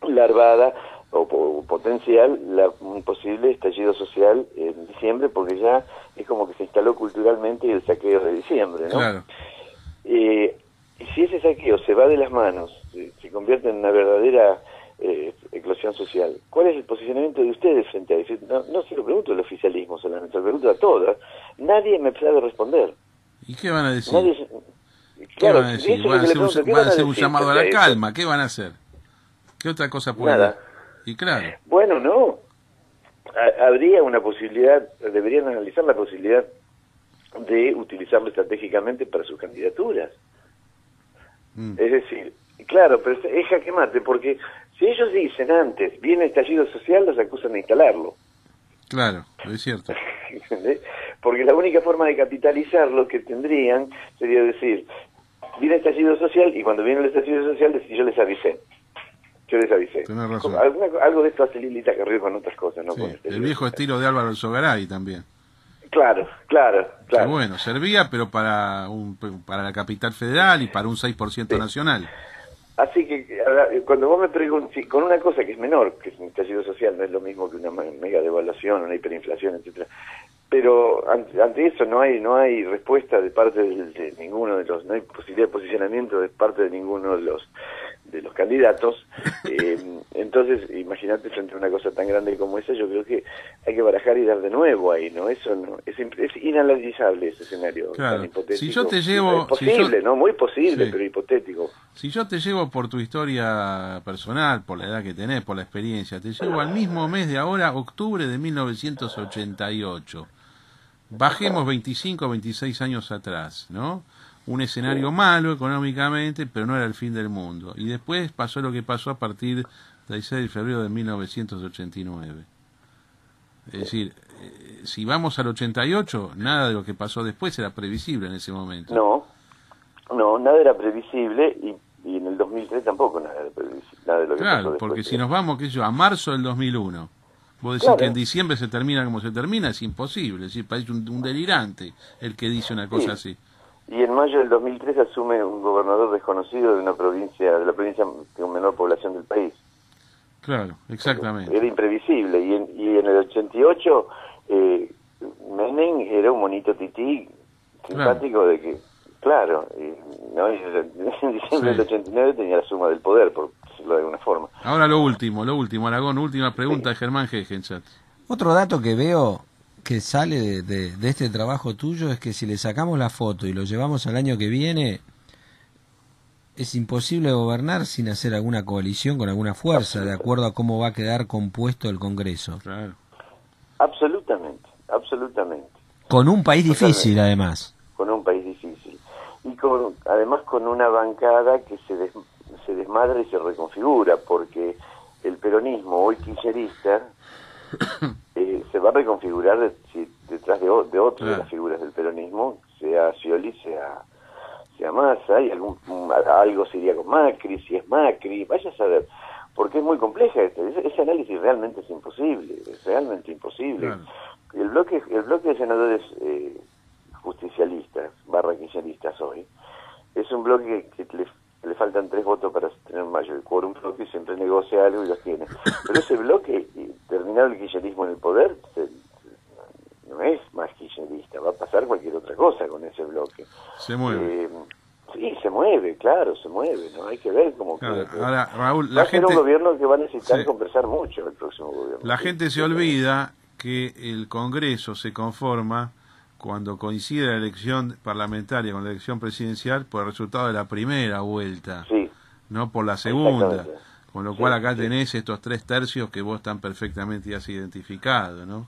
larvada o potencial un posible estallido social en diciembre, porque ya es como que se instaló culturalmente el saqueo de diciembre, ¿no? Claro. Y si ese saqueo se va de las manos, se convierte en una verdadera eclosión social, ¿cuál es el posicionamiento de ustedes frente a eso? No se lo pregunto al oficialismo solamente, se lo pregunto a todas. Nadie me sabe responder. ¿Y qué van a decir? Nadie, ¿Qué claro, van a decir? eso es lo Van a que le hacer pregunto, ¿qué van a van a hacer un decir llamado a frente la eso? calma. ¿Qué van a hacer? ¿Qué otra cosa pueden Nada. Y claro. Bueno, no. Habría una posibilidad, deberían analizar la posibilidad de utilizarlo estratégicamente para sus candidaturas. Es decir, claro, pero es jaque mate, porque si ellos dicen antes, viene estallido social, los acusan de instalarlo. Claro, es cierto. ¿Entendés? Porque la única forma de capitalizarlo que tendrían sería decir, viene estallido social, y cuando viene el estallido social, decir, yo les avisé. Tenés razón. Algo de esto hace Lilita Carrió con otras cosas, ¿no? Sí, Con este el viejo estilo de Álvaro Alzogaray también. Claro. Que bueno, servía, pero para la capital federal y para un 6% nacional. Así que ahora, cuando vos me preguntas, con una cosa que es menor, que es un estallido social, no es lo mismo que una mega devaluación, una hiperinflación, etcétera. Pero ante eso no hay respuesta de parte de ninguno de los, no hay posibilidad de posicionamiento de parte de ninguno de los candidatos. Entonces, imagínate, frente a una cosa tan grande como esa, yo creo que hay que barajar y dar de nuevo ahí, ¿no? Eso no, es inanalizable ese escenario Claro. tan hipotético. Si yo te llevo... Es posible, ¿no? Muy posible, Sí. pero hipotético. Si yo te llevo por tu historia personal, por la edad que tenés, por la experiencia, te llevo al mismo mes de ahora, octubre de 1988. Bajemos 25 o 26 años atrás, ¿no? Un escenario malo económicamente, pero no era el fin del mundo. Y después pasó lo que pasó a partir del 6 de febrero de 1989. Es decir, si vamos al 88, nada de lo que pasó después era previsible en ese momento. No, nada era previsible y en el 2003 tampoco nada era previsible. Nada de lo que pasó Claro, después. porque si nos vamos, qué sé yo, a marzo del 2001, vos decís Claro. que en diciembre se termina como se termina, es imposible, es decir, parece un delirante el que dice una cosa así. Y en mayo del 2003 asume un gobernador desconocido de la provincia con menor población del país. Claro, exactamente. Era imprevisible. Y en el 88 Menem era un monito tití simpático de que, claro, ¿no? Y en diciembre del 89 tenía la suma del poder, por decirlo de alguna forma. Ahora lo último, Aragón, última pregunta de Germán Gegenstadt. Otro dato que veo que sale de este trabajo tuyo es que si le sacamos la foto y lo llevamos al año que viene, es imposible gobernar sin hacer alguna coalición con alguna fuerza, de acuerdo a cómo va a quedar compuesto el Congreso. Claro. Absolutamente. Con un país difícil, además. Con un país difícil. Y además con una bancada que se desmadra y se reconfigura, porque el peronismo, hoy kirchnerista, se va a reconfigurar detrás de otra de las figuras del peronismo, sea Scioli, sea Massa, y algo se iría con Macri, si es Macri, vaya a saber, porque es muy compleja ese análisis realmente es realmente imposible. Claro. El bloque de senadores justicialistas, kirchneristas hoy, es un bloque que le faltan 3 votos para tener mayor quórum propio y siempre negocia algo y los tiene. Pero ese bloque, terminado el kirchnerismo en el poder, no es más kirchnerista, va a pasar cualquier otra cosa con ese bloque. Se mueve. Sí, se mueve, claro, se mueve, ¿no? Hay que ver cómo Claro. que Ahora, Raúl, va la a ser gente... un gobierno que va a necesitar Sí. conversar mucho el próximo gobierno. La gente se olvida que el Congreso se conforma cuando coincide la elección parlamentaria con la elección presidencial por el resultado de la primera vuelta, Sí. no por la segunda. Exactamente. Con lo cual Sí, acá sí. tenés estos 3/3 que vos tan perfectamente has identificado, ¿no?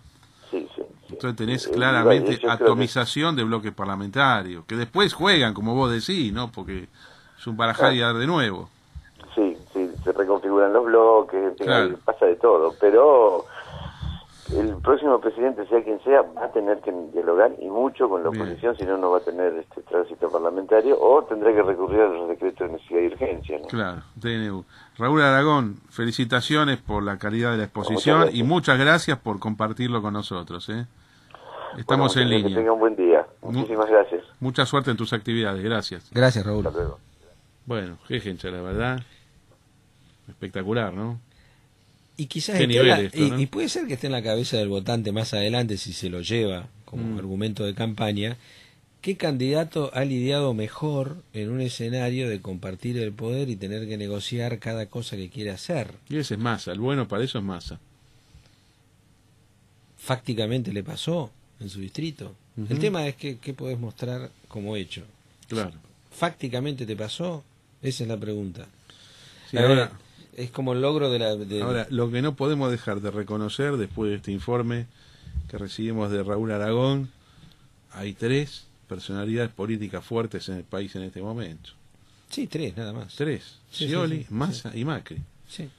Sí. Entonces tenés Yo claramente creo que- atomización de bloques parlamentarios, que después juegan, como vos decís, ¿no? Porque es un barajar y dar de nuevo. Sí, se reconfiguran los bloques, en fin, Claro. pasa de todo, pero el próximo presidente, sea quien sea, va a tener que dialogar y mucho con la Bien. oposición, si no, no va a tener tránsito parlamentario, o tendrá que recurrir a los decretos de necesidad y urgencia, ¿no? Claro, DNU. Raúl Aragón, felicitaciones por la calidad de la exposición Muchas y muchas gracias por compartirlo con nosotros. Estamos Bueno, en línea. Que tenga un buen día. Muchísimas gracias. Mucha suerte en tus actividades, gracias. Gracias, Raúl. Hasta luego. Bueno, qué gente, la verdad. Espectacular, ¿no? Y quizás Qué esté nivel en la- esto, ¿no? y puede ser que esté en la cabeza del votante más adelante si se lo lleva como argumento de campaña. ¿Qué candidato ha lidiado mejor en un escenario de compartir el poder y tener que negociar cada cosa que quiere hacer? Y ese es Massa, el bueno para eso es Massa. Fácticamente le pasó en su distrito. Ujú. El tema es que ¿qué podés mostrar como hecho? Claro. ¿Fácticamente te pasó? Esa es la pregunta. Sí, A ver, ahora, es como el logro de la... de- ahora, lo que no podemos dejar de reconocer después de este informe que recibimos de Raúl Aragón, hay 3 personalidades políticas fuertes en el país en este momento. Sí, 3, nada más. 3, Sí, Scioli, sí, sí, Massa y Macri. Sí.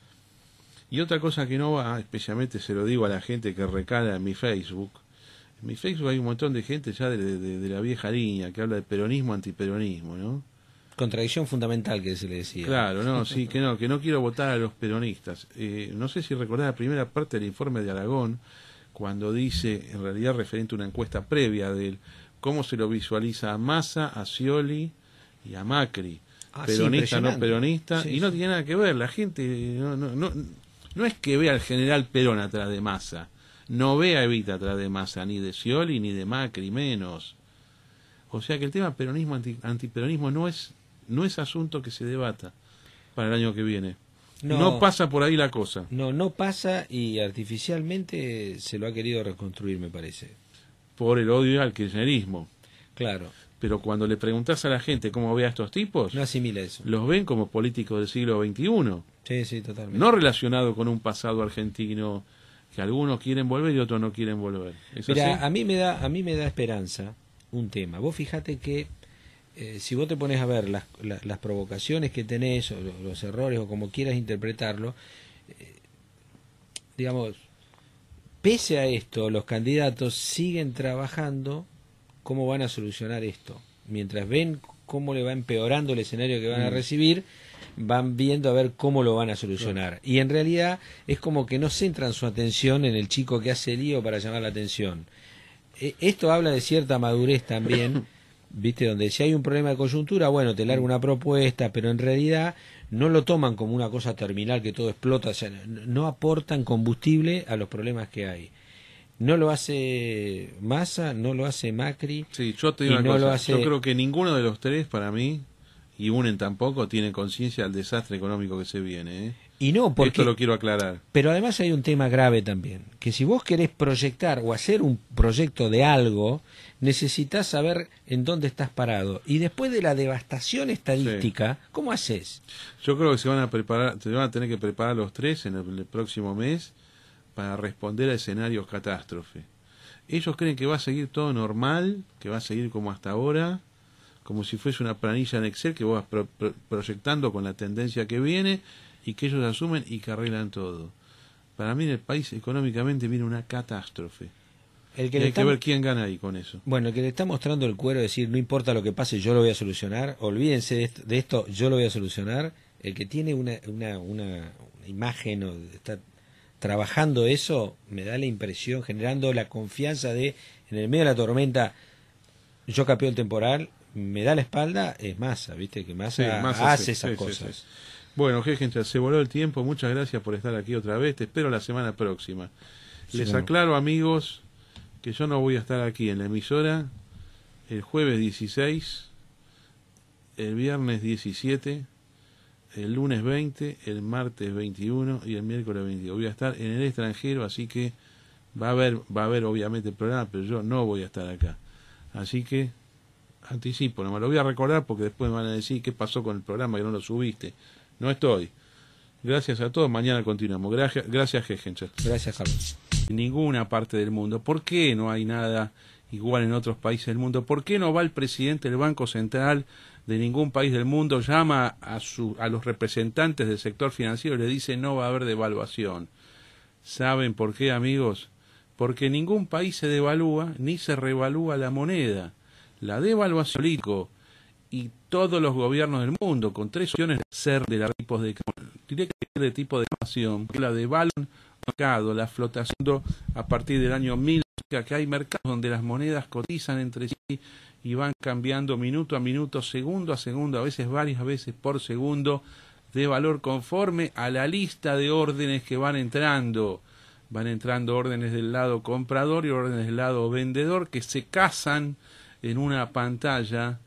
Y otra cosa que no va, especialmente se lo digo a la gente que recala en mi Facebook. En mi Facebook hay un montón de gente ya de la vieja línea que habla de peronismo, antiperonismo, ¿no? Contradicción fundamental que se le decía. Claro, no, sí, que no quiero votar a los peronistas. No sé si recordás la primera parte del informe de Aragón, cuando dice, en realidad referente a una encuesta previa de él, cómo se lo visualiza a Massa, a Scioli y a Macri. Ah, sí, Peronista, no impresionante. peronista, Sí, y no sí. tiene nada que ver. La gente no es que vea al general Perón atrás de Massa, no ve a Evita atrás de Massa, ni de Scioli ni de Macri, menos. O sea que el tema peronismo, antiperonismo no es asunto que se debata para el año que viene. No pasa por ahí la cosa. No pasa y artificialmente se lo ha querido reconstruir, me parece. Por el odio al kirchnerismo. Claro, Pero cuando le preguntás a la gente cómo ve a estos tipos, no asimila eso. los ven como políticos del siglo XXI. Sí, sí, totalmente. No relacionado con un pasado argentino que algunos quieren volver y otros no quieren volver. ¿Es Mira, así? a mí me da esperanza un tema. Vos fíjate que si vos te pones a ver las provocaciones que tenés, o los errores, o como quieras interpretarlo, digamos, pese a esto, los candidatos siguen trabajando cómo van a solucionar esto. Mientras ven cómo le va empeorando el escenario que van a recibir, van viendo a ver cómo lo van a solucionar. Y en realidad es como que no centran su atención en el chico que hace lío para llamar la atención. Esto habla de cierta madurez también, ¿viste? Donde si hay un problema de coyuntura, bueno, te larga una propuesta, pero en realidad no lo toman como una cosa terminal que todo explota, o sea, no aportan combustible a los problemas que hay. No lo hace Massa, no lo hace Macri. Sí, yo te digo y una no cosa. lo hace... Yo creo que ninguno de los 3, para mí, y Unen tampoco, tiene conciencia del desastre económico que se viene. Y no, porque... Esto lo quiero aclarar. Pero además hay un tema grave también, que si vos querés proyectar o hacer un proyecto de algo, necesitas saber en dónde estás parado. Y después de la devastación estadística, ¿cómo haces? Yo creo que se van a tener que preparar los 3 en el próximo mes para responder a escenarios catástrofe. Ellos creen que va a seguir todo normal, que va a seguir como hasta ahora, como si fuese una planilla en Excel que vos vas proyectando con la tendencia que viene y que ellos asumen y que arreglan todo. Para mí en el país económicamente viene una catástrofe. El que Y le hay está... que ver quién gana ahí con eso. Bueno, el que le está mostrando el cuero, decir, no importa lo que pase, yo lo voy a solucionar, olvídense de esto, yo lo voy a solucionar. El que tiene una imagen o está trabajando eso, me da la impresión, generando la confianza de, en el medio de la tormenta, yo capeo el temporal, me da la espalda, es Massa, ¿viste? Que Massa, Sí, Massa, hace sí, esas sí, cosas. sí. Bueno, gente, se voló el tiempo. Muchas gracias por estar aquí otra vez. Te espero la semana próxima. Sí, Les bueno. aclaro, amigos, que yo no voy a estar aquí en la emisora el jueves 16, el viernes 17, el lunes 20, el martes 21 y el miércoles 22. Voy a estar en el extranjero, así que va a haber obviamente el programa, pero yo no voy a estar acá. Así que anticipo, no me lo voy a recordar porque después me van a decir qué pasó con el programa que no lo subiste. No estoy. Gracias a todos, mañana continuamos. Gracias Hegencher. Gracias, Carlos. En ninguna parte del mundo. ¿Por qué no hay nada igual en otros países del mundo? ¿Por qué no va el presidente del Banco Central de ningún país del mundo, llama a los representantes del sector financiero y le dice no va a haber devaluación? ¿Saben por qué, amigos? porque ningún país se devalúa ni se revalúa la moneda. La devaluación político y todos los gobiernos del mundo, con 3 opciones de ser de los tipos de tipo de devaluación, la devaluación mercado, la flotación a partir del año 1000, que hay mercados donde las monedas cotizan entre sí y van cambiando minuto a minuto, segundo a segundo, a veces varias veces por segundo, de valor conforme a la lista de órdenes que van entrando. Van entrando órdenes del lado comprador y órdenes del lado vendedor que se casan en una pantalla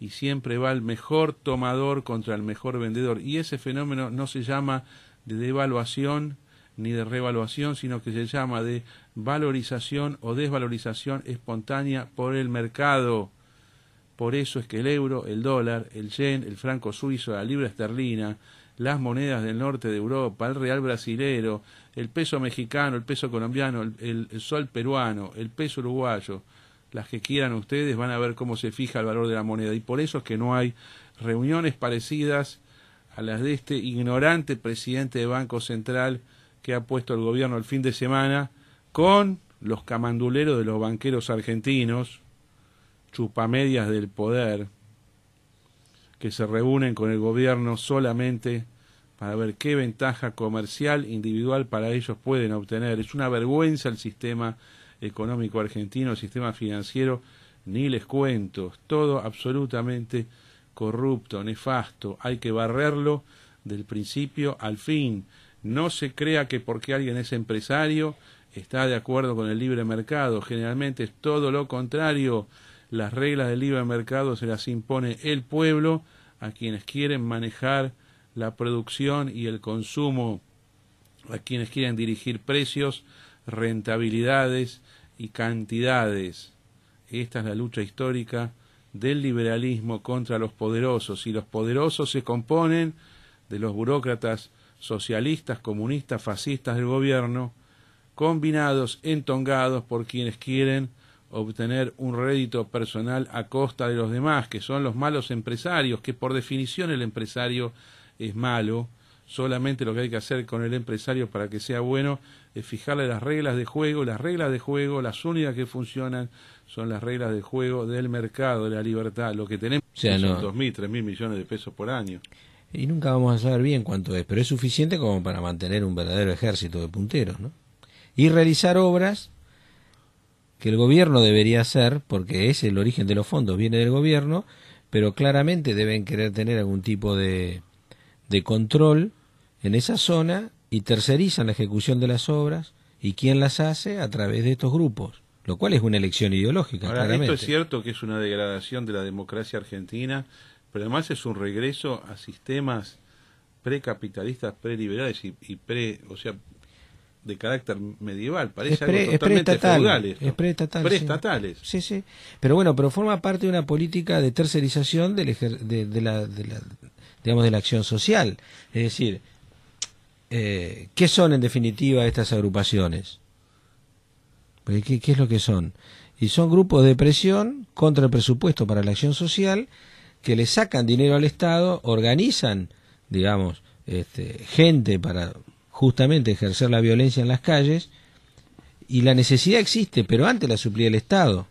y siempre va el mejor tomador contra el mejor vendedor. Y ese fenómeno no se llama de devaluación ni de revaluación, sino que se llama de valorización o desvalorización espontánea por el mercado. Por eso es que el euro, el dólar, el yen, el franco suizo, la libra esterlina, las monedas del norte de Europa, el real brasilero, el peso mexicano, el peso colombiano, el sol peruano, el peso uruguayo, las que quieran ustedes, van a ver cómo se fija el valor de la moneda. Y por eso es que no hay reuniones parecidas a las de este ignorante presidente de Banco Central que ha puesto el gobierno el fin de semana con los camanduleros de los banqueros argentinos, chupamedias del poder, que se reúnen con el gobierno solamente para ver qué ventaja comercial individual para ellos pueden obtener. Es una vergüenza el sistema económico argentino, el sistema financiero, ni les cuento, todo absolutamente corrupto, nefasto, hay que barrerlo del principio al fin. No se crea que porque alguien es empresario está de acuerdo con el libre mercado, generalmente es todo lo contrario. Las reglas del libre mercado se las impone el pueblo a quienes quieren manejar la producción y el consumo, a quienes quieren dirigir precios, rentabilidades y cantidades. Esta es la lucha histórica del liberalismo contra los poderosos, y los poderosos se componen de los burócratas socialistas, comunistas, fascistas del gobierno, combinados, entongados por quienes quieren obtener un rédito personal a costa de los demás, que son los malos empresarios, que por definición el empresario es malo. Solamente lo que hay que hacer con el empresario para que sea bueno es fijarle las reglas de juego. Las reglas de juego, las únicas que funcionan, son las reglas de juego del mercado, de la libertad. Lo que tenemos son 2.000, 3.000 millones de pesos por año. Y nunca vamos a saber bien cuánto es, pero es suficiente como para mantener un verdadero ejército de punteros, ¿no? Y realizar obras que el gobierno debería hacer, porque es el origen de los fondos, viene del gobierno, pero claramente deben querer tener algún tipo de control en esa zona y tercerizan la ejecución de las obras. ¿Y quién las hace? A través de estos grupos, lo cual es una elección ideológica. Ahora, claramente. esto es cierto que es una degradación de la democracia argentina, pero además es un regreso a sistemas precapitalistas, preliberales y o sea, de carácter medieval. Parece algo totalmente feudal esto. Es preestatal. Preestatales. Sí, sí. Pero bueno, pero forma parte de una política de tercerización de la acción social. Es decir, ¿qué son en definitiva estas agrupaciones? ¿Qué es lo que son? Y son grupos de presión contra el presupuesto para la acción social, que le sacan dinero al Estado, organizan, digamos, gente para justamente ejercer la violencia en las calles, y la necesidad existe, pero antes la suplía el Estado.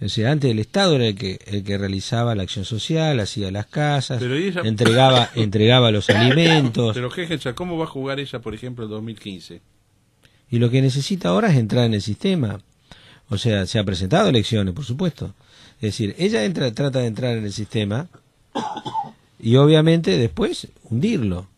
O sea, antes el Estado era el que realizaba la acción social, hacía las casas, entregaba los alimentos. Pero ¿cómo va a jugar ella, por ejemplo, en 2015? Y lo que necesita ahora es entrar en el sistema. O sea, se ha presentado elecciones, por supuesto. Es decir, ella trata de entrar en el sistema y obviamente después hundirlo.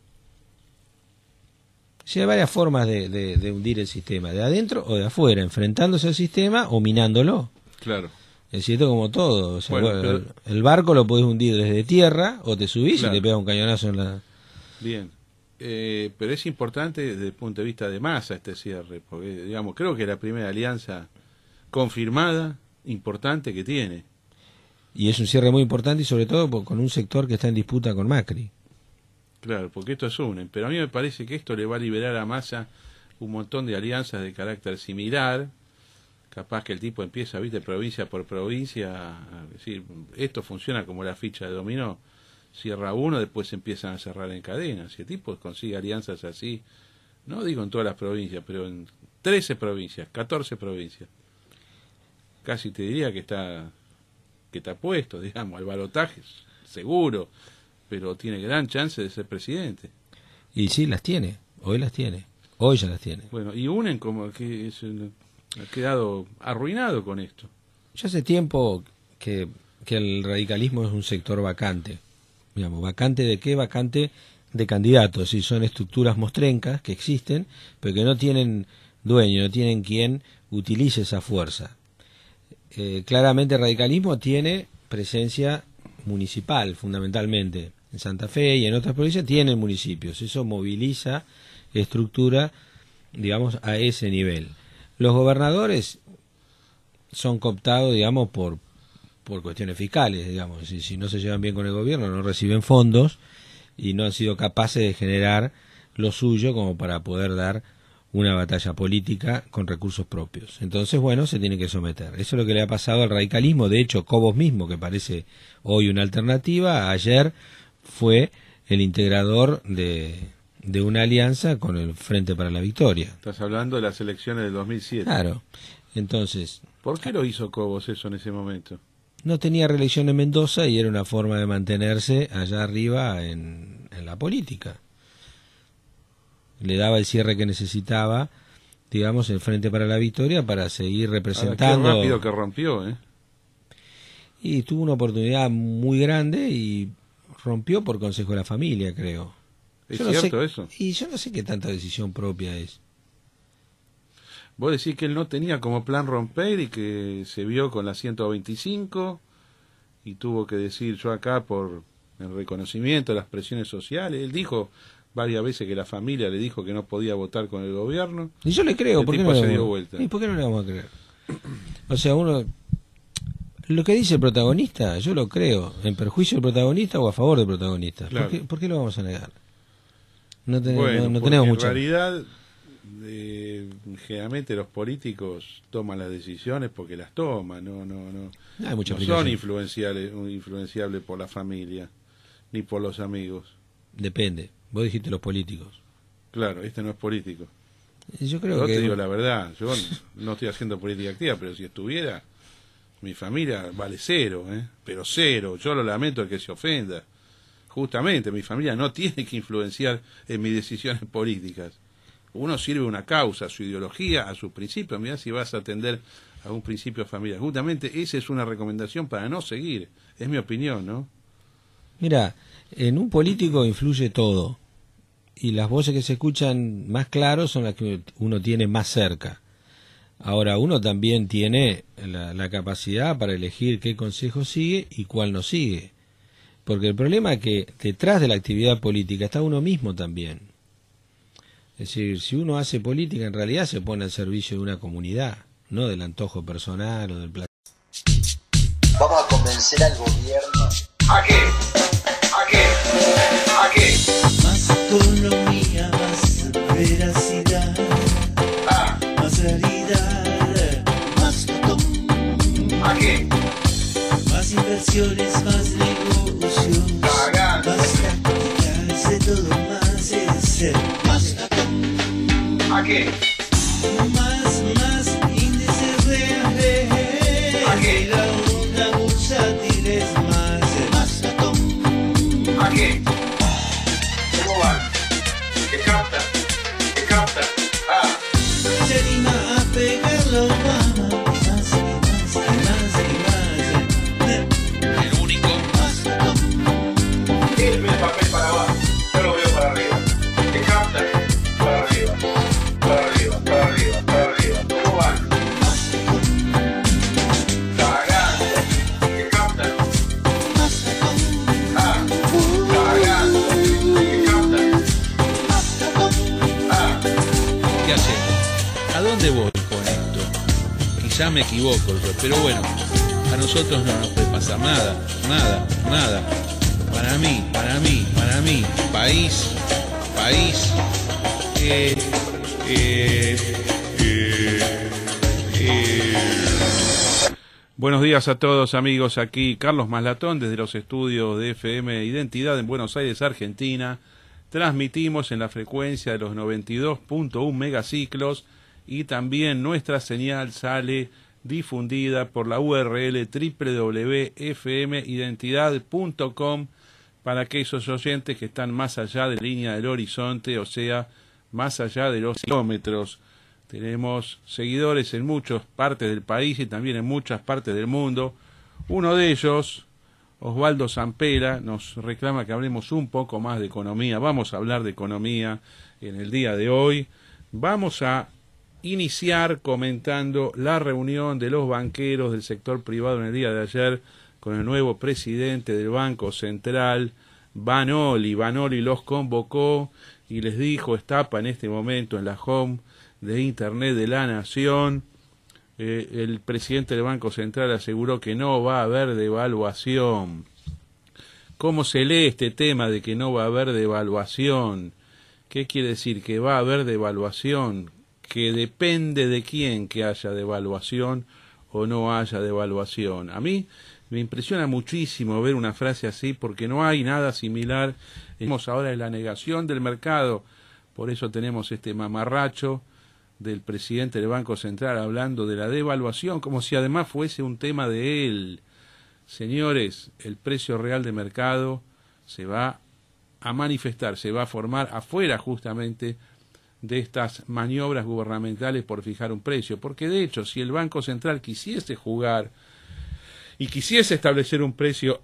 Sí, hay varias formas de hundir el sistema, de adentro o de afuera, enfrentándose al sistema o minándolo. Claro. Es cierto, como todo. O sea, bueno, pero... el barco lo podés hundir desde tierra o te subís y te pegas un cañonazo en la... Bien. Pero es importante desde el punto de vista de masa este cierre, porque digamos, creo que es la primera alianza confirmada, importante que tiene. Y es un cierre muy importante y sobre todo con un sector que está en disputa con Macri. Claro, porque esto es unen, pero a mí me parece que esto le va a liberar a Massa un montón de alianzas de carácter similar. Capaz que el tipo empieza, viste, provincia por provincia, a decir, esto funciona como la ficha de dominó. Cierra uno, después empiezan a cerrar en cadena. Si el tipo consigue alianzas así, no digo en todas las provincias, pero en 13 provincias, 14 provincias. Casi te diría que está puesto, digamos, al balotaje, seguro, pero tiene gran chance de ser presidente. Y sí, las tiene, hoy ya las tiene. Bueno, y unen como que ha quedado arruinado con esto. Ya hace tiempo que el radicalismo es un sector vacante. Digamos, ¿vacante de qué? Vacante de candidatos. Y son estructuras mostrencas que existen, pero que no tienen dueño, no tienen quien utilice esa fuerza. Claramente el radicalismo tiene presencia municipal, fundamentalmente. En Santa Fe y en otras provincias tienen municipios. Eso moviliza estructura, digamos, a ese nivel. Los gobernadores son cooptados, digamos, por cuestiones fiscales, digamos. Si no se llevan bien con el gobierno, no reciben fondos y no han sido capaces de generar lo suyo como para poder dar una batalla política con recursos propios. Entonces, bueno, se tiene que someter. Eso es lo que le ha pasado al radicalismo. De hecho, Cobos mismo, que parece hoy una alternativa, ayer fue el integrador de una alianza con el Frente para la Victoria. Estás hablando de las elecciones del 2007. Claro. Entonces, ¿por qué lo hizo Cobos eso en ese momento? No tenía reelección en Mendoza y era una forma de mantenerse allá arriba en la política. Le daba el cierre que necesitaba, digamos, el Frente para la Victoria para seguir representando. Qué rápido que rompió, ¿eh? Y tuvo una oportunidad muy grande y rompió por consejo de la familia, creo. ¿Es cierto eso? Y yo no sé qué tanta decisión propia es. Vos decís que él no tenía como plan romper y que se vio con la 125 y tuvo que decir yo acá por el reconocimiento de las presiones sociales. Él dijo varias veces que la familia le dijo que no podía votar con el gobierno. Y yo le creo, ¿por qué no se dio vuelta? ¿Y por qué no le vamos a creer? O sea, lo que dice el protagonista, yo lo creo, en perjuicio del protagonista o a favor del protagonista. Claro. ¿Por qué lo vamos a negar? No Bueno, tenemos mucha. En realidad, generalmente los políticos toman las decisiones porque las toman, no son influenciables por la familia ni por los amigos. Depende. Vos dijiste los políticos. Claro, este no es político. Yo creo que te digo la verdad, yo no estoy haciendo política activa, pero si estuviera, mi familia vale cero, pero cero. Yo lo lamento el que se ofenda. Justamente, mi familia no tiene que influenciar en mis decisiones políticas. Uno sirve a una causa, a su ideología, a sus principios. Mirá si vas a atender a un principio familiar. Justamente esa es una recomendación para no seguir. Es mi opinión, ¿no? Mira, en un político influye todo. Y las voces que se escuchan más claro son las que uno tiene más cerca. Ahora, uno también tiene la capacidad para elegir qué consejo sigue y cuál no sigue. Porque el problema es que detrás de la actividad política está uno mismo también. Es decir, si uno hace política, en realidad se pone al servicio de una comunidad, no del antojo personal o del placer. Vamos a convencer al gobierno. ¿A qué? ¿A qué? ¿A qué? Más economía, más veracidad, más realidad, más ¿A qué? más inversiones, más negocios, más tácticas, de todo más es ser más ¿A qué? más índices reales, ¿A qué? la onda bursátil es más ¿A qué? ¿Cómo van? ¿Qué capta? ¿Qué capta? se anima a pegarlo Obama, más y más. El único. Él el papel para abajo, yo lo veo para arriba. ¿Qué capta? Para arriba, para arriba, para arriba, para arriba. ¿Cómo van? Cagando. ¿Qué capta? Cagando. ¿Qué capta? ¿Qué hacemos? ¿A dónde voy con esto? Quizá me equivoco, pero bueno, a nosotros no nos puede pasar nada. Para mí, país. Buenos días a todos amigos, aquí Carlos Maslatón desde los estudios de FM Identidad en Buenos Aires, Argentina. Transmitimos en la frecuencia de los 92.1 megaciclos y también nuestra señal sale difundida por la URL www.fmidentidad.com para aquellos oyentes que están más allá de la línea del horizonte, o sea, más allá de los kilómetros. Tenemos seguidores en muchas partes del país y también en muchas partes del mundo. Uno de ellos, Osvaldo Zampera, nos reclama que hablemos un poco más de economía. Vamos a hablar de economía en el día de hoy. Vamos a iniciar comentando la reunión de los banqueros del sector privado en el día de ayer con el nuevo presidente del Banco Central, Vanoli. Vanoli los convocó y les dijo, está en este momento en la home de Internet de la Nación, el presidente del Banco Central aseguró que no va a haber devaluación. ¿Cómo se lee este tema de que no va a haber devaluación? ¿Qué quiere decir? Que va a haber devaluación, que depende de quién que haya devaluación o no haya devaluación. A mí me impresiona muchísimo ver una frase así porque no hay nada similar. Tenemos ahora la negación del mercado, por eso tenemos este mamarracho del presidente del Banco Central hablando de la devaluación como si además fuese un tema de él. Señores, el precio real de mercado se va a manifestar, se va a formar afuera justamente de estas maniobras gubernamentales por fijar un precio, porque de hecho si el Banco Central quisiese jugar y quisiese establecer un precio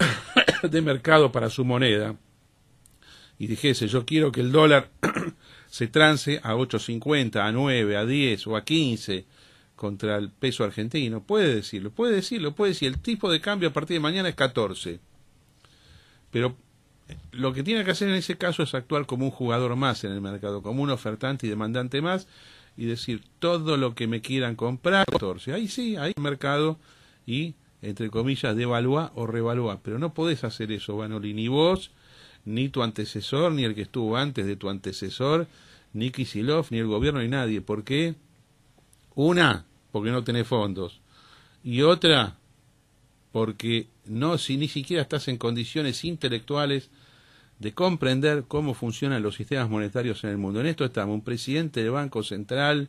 de mercado para su moneda y dijese yo quiero que el dólar se trance a 8.50, a 9, a 10 o a 15 contra el peso argentino, puede decir, el tipo de cambio a partir de mañana es 14, pero lo que tiene que hacer en ese caso es actuar como un jugador más en el mercado, como un ofertante y demandante más, y decir, todo lo que me quieran comprar, 14. Ahí sí, hay mercado y, entre comillas, devalúa o revalúa. Pero no podés hacer eso, Vanoli, ni vos, ni tu antecesor, ni el que estuvo antes de tu antecesor, ni Kicillof, ni el gobierno, ni nadie. ¿Por qué? Una, porque no tenés fondos. Y otra, porque no, si ni siquiera estás en condiciones intelectuales de comprender cómo funcionan los sistemas monetarios en el mundo. En esto estamos, un presidente del Banco Central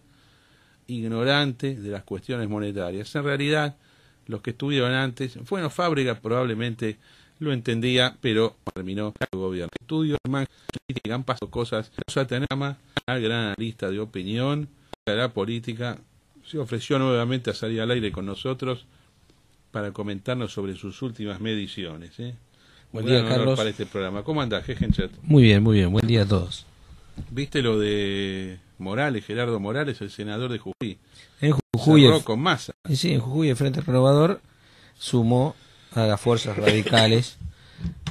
ignorante de las cuestiones monetarias. En realidad, los que estuvieron antes, bueno, Fábrega probablemente lo entendía, pero terminó el gobierno. Estudios más política, han pasado cosas. Tenemos una gran analista de opinión, la política, se ofreció nuevamente a salir al aire con nosotros para comentarnos sobre sus últimas mediciones. Buen día, Carlos. Para este programa. ¿Cómo andás, Gegenchet? Muy bien, muy bien. Buen día a todos. ¿Viste lo de Morales, Gerardo Morales, el senador de Jujuy? En Jujuy, con Massa. Sí, en Jujuy el Frente Renovador sumó a las fuerzas radicales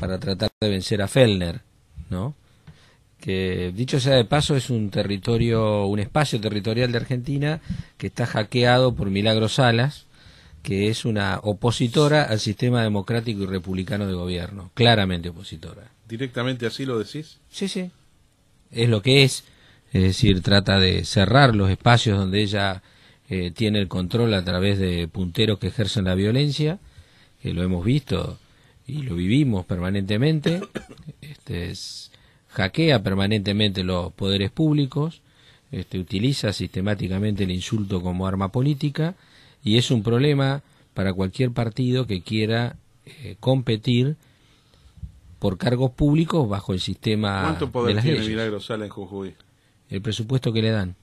para tratar de vencer a Fellner, ¿no? Que, dicho sea de paso, es un espacio territorial de Argentina que está hackeado por Milagros Salas, que es una opositora al sistema democrático y republicano de gobierno, claramente opositora. ¿Directamente así lo decís? Sí, sí. Es lo que es decir, trata de cerrar los espacios donde ella tiene el control a través de punteros que ejercen la violencia, que lo hemos visto y lo vivimos permanentemente, hackea permanentemente los poderes públicos, utiliza sistemáticamente el insulto como arma política, y es un problema para cualquier partido que quiera competir por cargos públicos bajo el sistema. ¿Cuánto poder de las tiene leyes. Milagros Sala en Jujuy? El presupuesto que le dan.